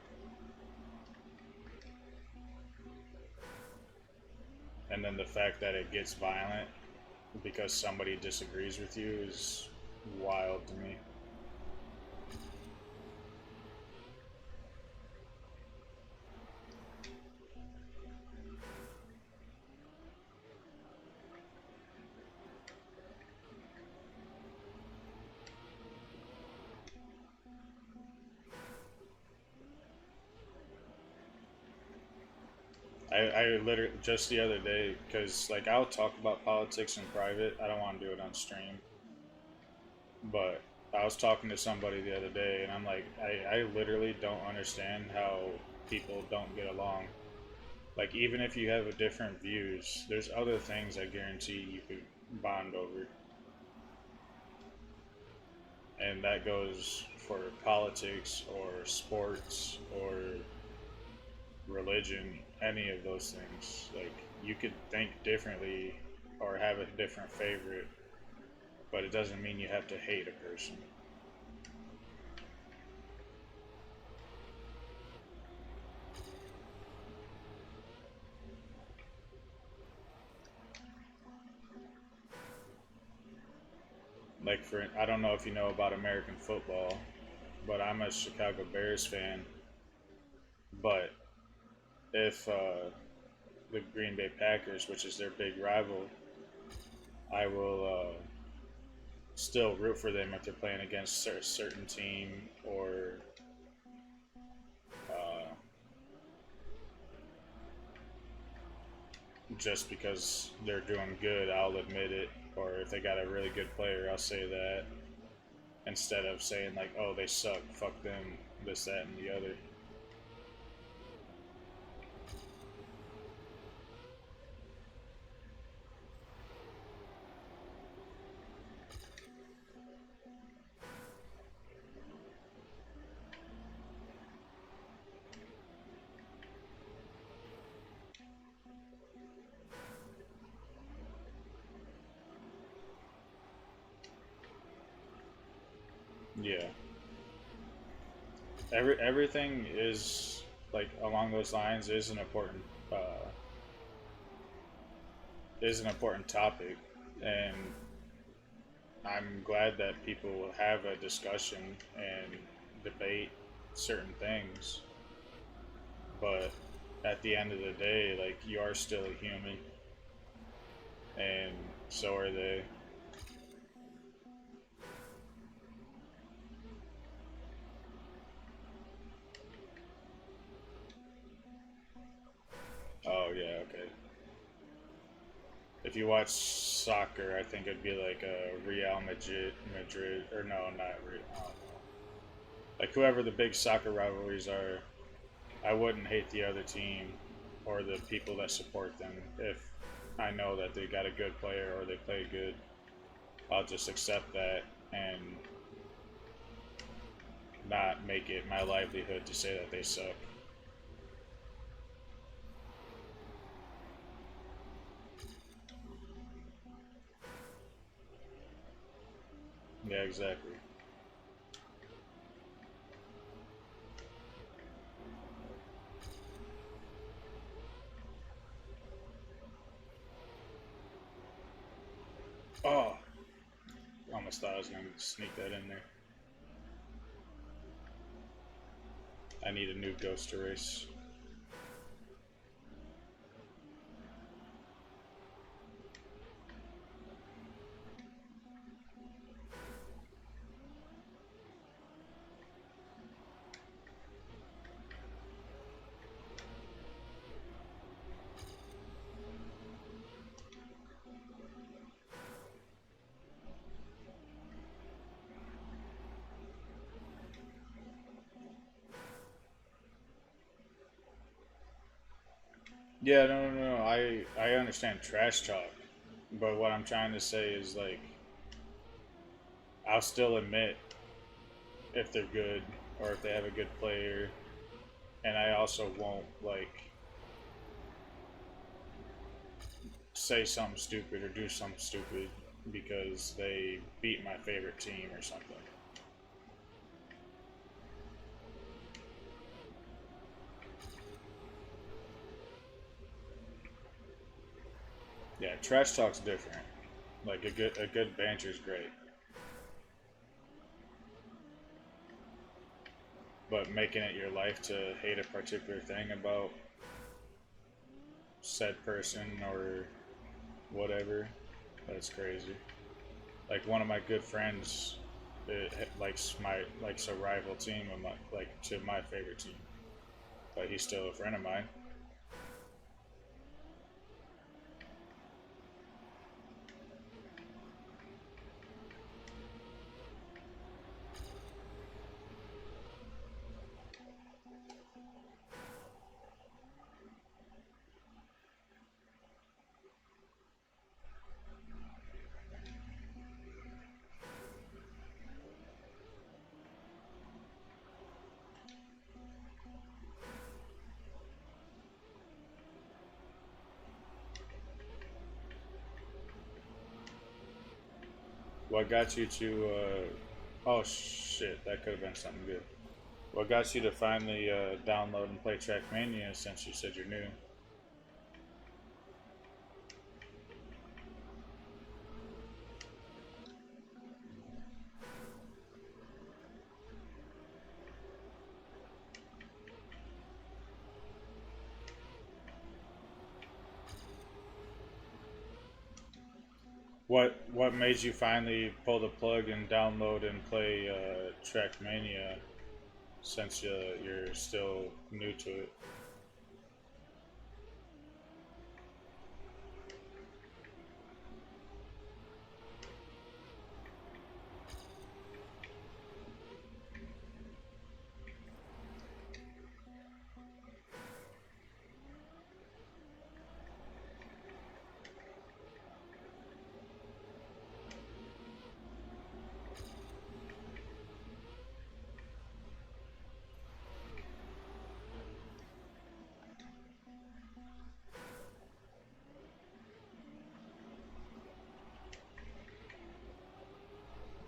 And then the fact that it gets violent because somebody disagrees with you is wild to me. I literally just the other day, because like I'll talk about politics in private. I don't want to do it on stream, but I was talking to somebody the other day, and I'm like, I literally don't understand how people don't get along. Like, even if you have a different views, there's other things I guarantee you could bond over, and that goes for politics or sports or religion, any of those things. Like, you could think differently or have a different favorite, but it doesn't mean you have to hate a person. Like, for I don't know if you know about American football, but I'm a Chicago Bears fan. But if the Green Bay Packers, which is their big rival, I will still root for them if they're playing against a certain team or uh, just because they're doing good, I'll admit it. Or if they got a really good player, I'll say that instead of saying like, "Oh, they suck, fuck them," this, that, and the other. Yeah, everything is like along those lines uh, is an important topic, and I'm glad that people have a discussion and debate certain things. But at the end of the day, like, you are still a human, and so are they. Oh yeah, okay. if you watch soccer, I think it'd be like a Real Madrid, or no, not Real. I don't know. Like whoever the big soccer rivalries are, I wouldn't hate the other team or the people that support them if I know that they got a good player or they play good. I'll just accept that and not make it my livelihood to say that they suck. Yeah, exactly. Oh, almost thought I was gonna sneak that in there. I need a new ghost erase. Yeah, no. I understand trash talk, but what I'm trying to say is like I'll still admit if they're good or if they have a good player, and I also won't like say something stupid or do something stupid because they beat my favorite team or something. Yeah, trash talk's different. Like a good banter is great, but making it your life to hate a particular thing about said person or whatever, that's crazy. Like one of my good friends likes a rival team of my, like to my favorite team, but he's still a friend of mine. What got you to? Oh shit, that could have been something good. What got you to finally download and play Trackmania since you said you're new? What made you finally pull the plug and download and play Trackmania since you're still new to it?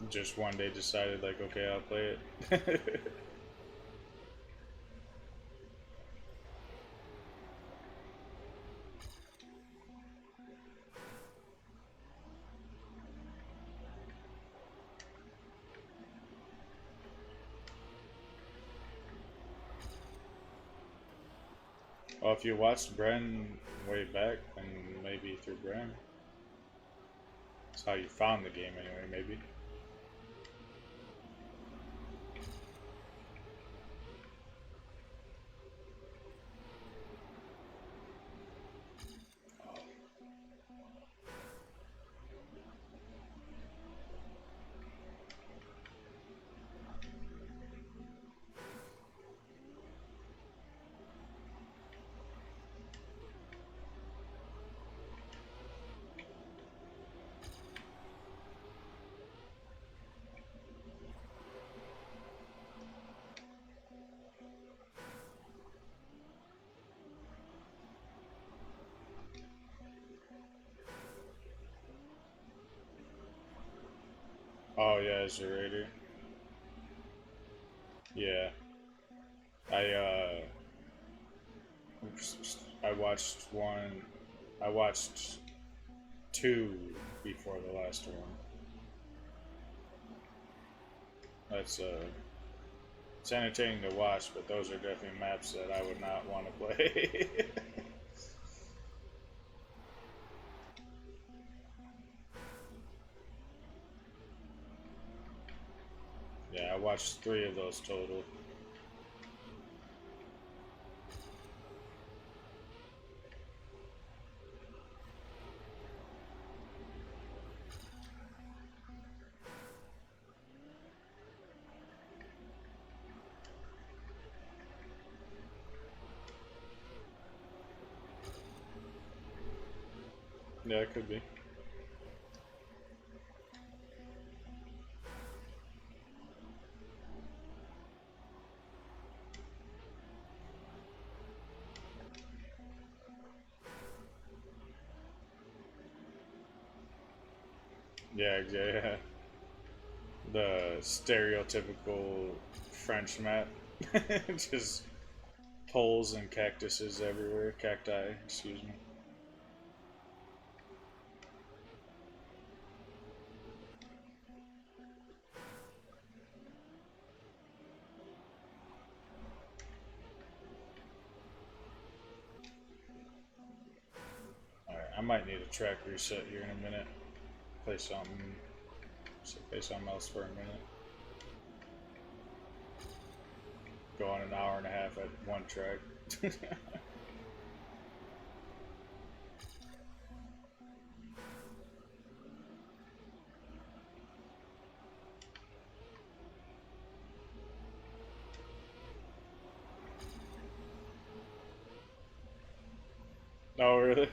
Just one day decided like, okay, I'll play it. Well, if you watched Bren way back, then maybe through Bren. That's how you found the game anyway, maybe. Oh yeah, Zerator. Yeah, I I watched one. I watched two before the last one. That's it's entertaining to watch, but those are definitely maps that I would not want to play. Yeah, I watched three of those total. Yeah, it could be. Yeah, yeah. The stereotypical French map. Just poles and cactuses everywhere. Cacti, excuse me. Alright, I might need a track reset here in a minute. Play something. Play something else for a minute. Go on an hour and a half at one track. Oh, really?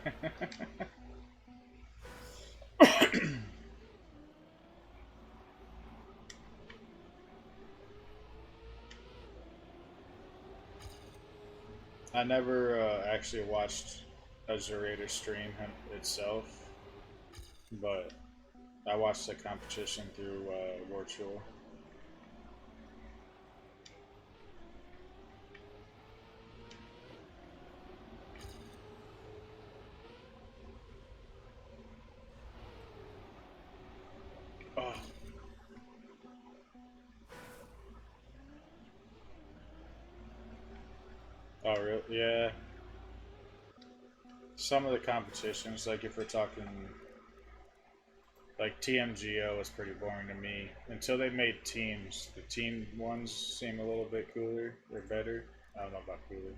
I never actually watched a Zerator stream itself, but I watched the competition through virtual. Oh, oh, really? Yeah. Some of the competitions, like if we're talking like TMGO, was pretty boring to me until they made teams. The team ones seem a little bit cooler or better. I don't know about cooler.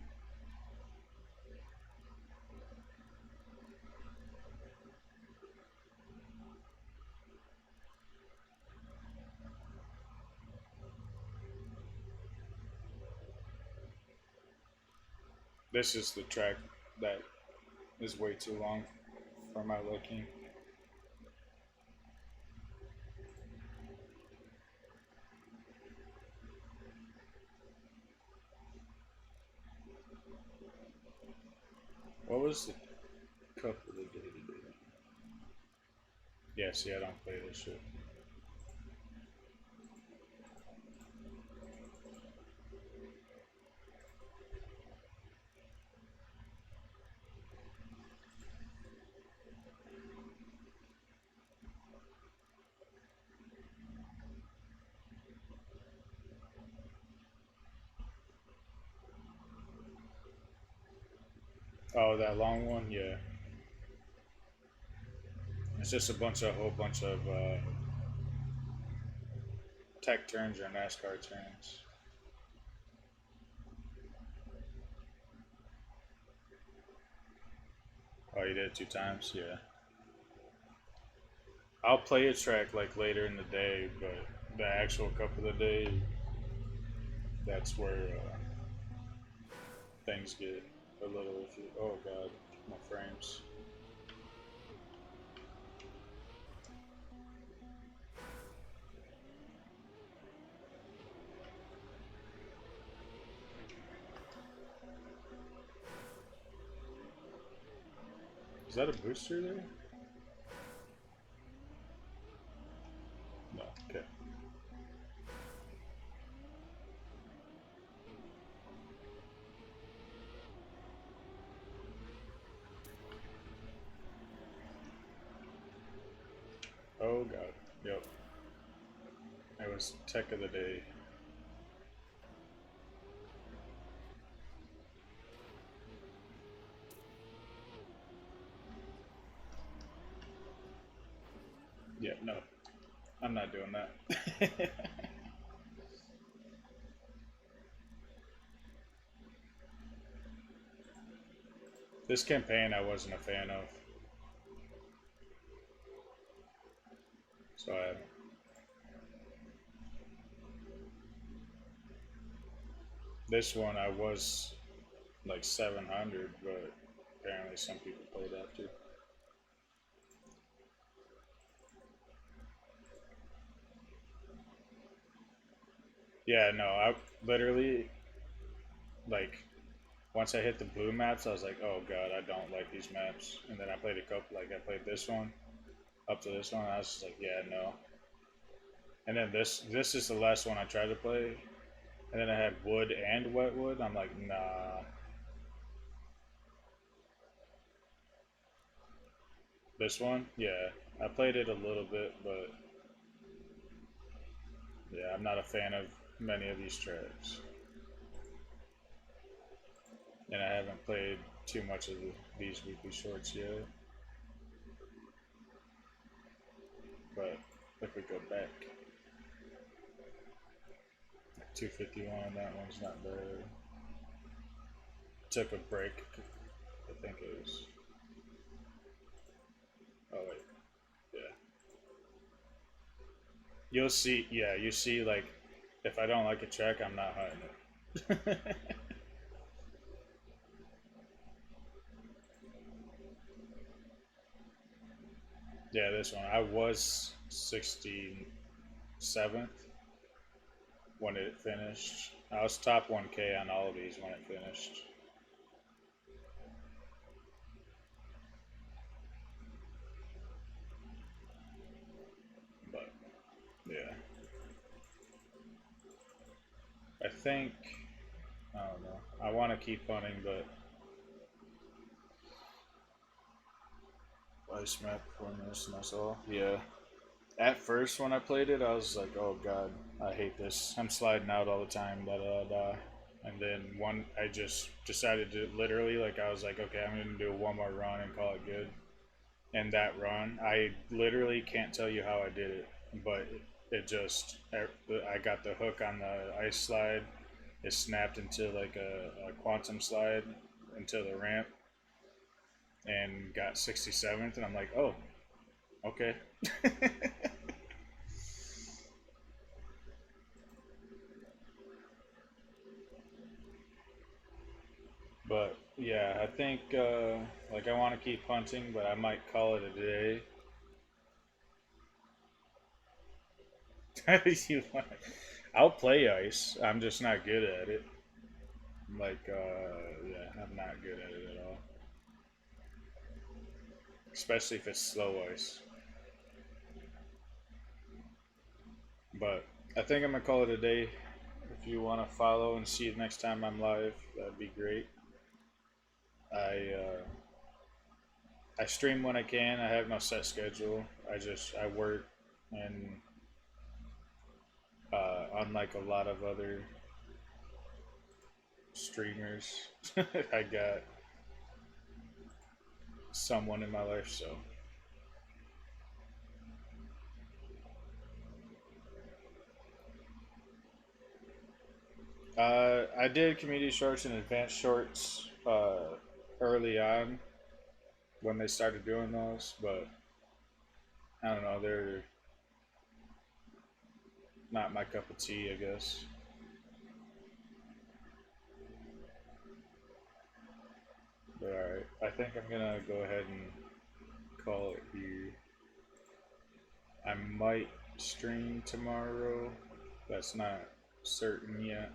This is the track that is way too long for my liking. What was the cup of the day today? Yeah, see, I don't play this shit. Oh, that long one? Yeah. It's just a whole bunch of tech turns or NASCAR turns. Oh, you did it two times? Yeah. I'll play a track like later in the day, but the actual cup of the day, that's where things get a little. Oh god, my frames. Is that a booster there? No. Okay. Oh god. Yep. It was tech of the day. Yeah, no. I'm not doing that. This campaign I wasn't a fan of. So I this one I was like 700, but apparently some people played after. Yeah, no, I literally like once I hit the blue maps, I was like, oh god, I don't like these maps. And then I played a couple, like I played this one up to this one. I was just like, yeah, no. And then this is the last one I tried to play. And then I had wood and wetwood. I'm like, nah. This one, yeah, I played it a little bit, but yeah, I'm not a fan of many of these tracks. And I haven't played too much of these weekly shorts yet. But if we go back, 251, that one's not bad. Took a break, I think it was. Oh wait, yeah. You'll see. Yeah, you see. Like, if I don't like a track, I'm not hunting it. Yeah, this one. I was 67th when it finished. I was top 1K on all of these when it finished. But yeah, I think I don't know. I want to keep hunting, but ice map performance and that's all. Yeah. At first, when I played it, I was like, "Oh God, I hate this. I'm sliding out all the time." Da da da. And then I just decided to literally like I was like, "Okay, I'm gonna do one more run and call it good." And that run, I literally can't tell you how I did it, but it just I got the hook on the ice slide. It snapped into like a quantum slide into the ramp and got 67th, and I'm like, "Oh, okay." But yeah, I think like I want to keep hunting, but I might call it a day. I'll play ice. I'm just not good at it. Like yeah, I'm not good at it at all. Especially if it's slow ice. But I think I'm gonna call it a day. If you want to follow and see it next time I'm live, that'd be great. I stream when I can. I have no set schedule. I work, and unlike a lot of other streamers, I got someone in my life. So I did community shorts and advanced shorts early on when they started doing those, but I don't know. They're not my cup of tea, I guess. But all right, I think I'm gonna go ahead and call it here. I might stream tomorrow. That's not certain yet.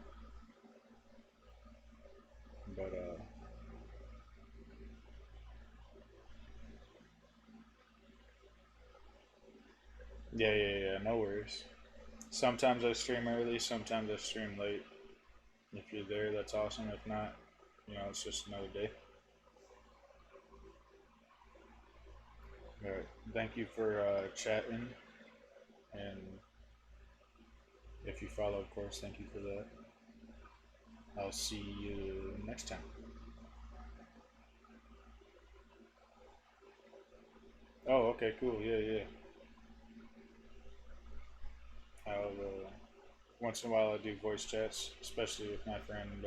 But yeah, yeah, yeah. No worries. Sometimes I stream early. Sometimes I stream late. If you're there, that's awesome. If not, it's just another day. All right. Thank you for chatting. And if you follow, of course, thank you for that. I'll see you next time. Oh, okay, cool. Yeah, yeah. I'll once in a while I do voice chats, especially with my friend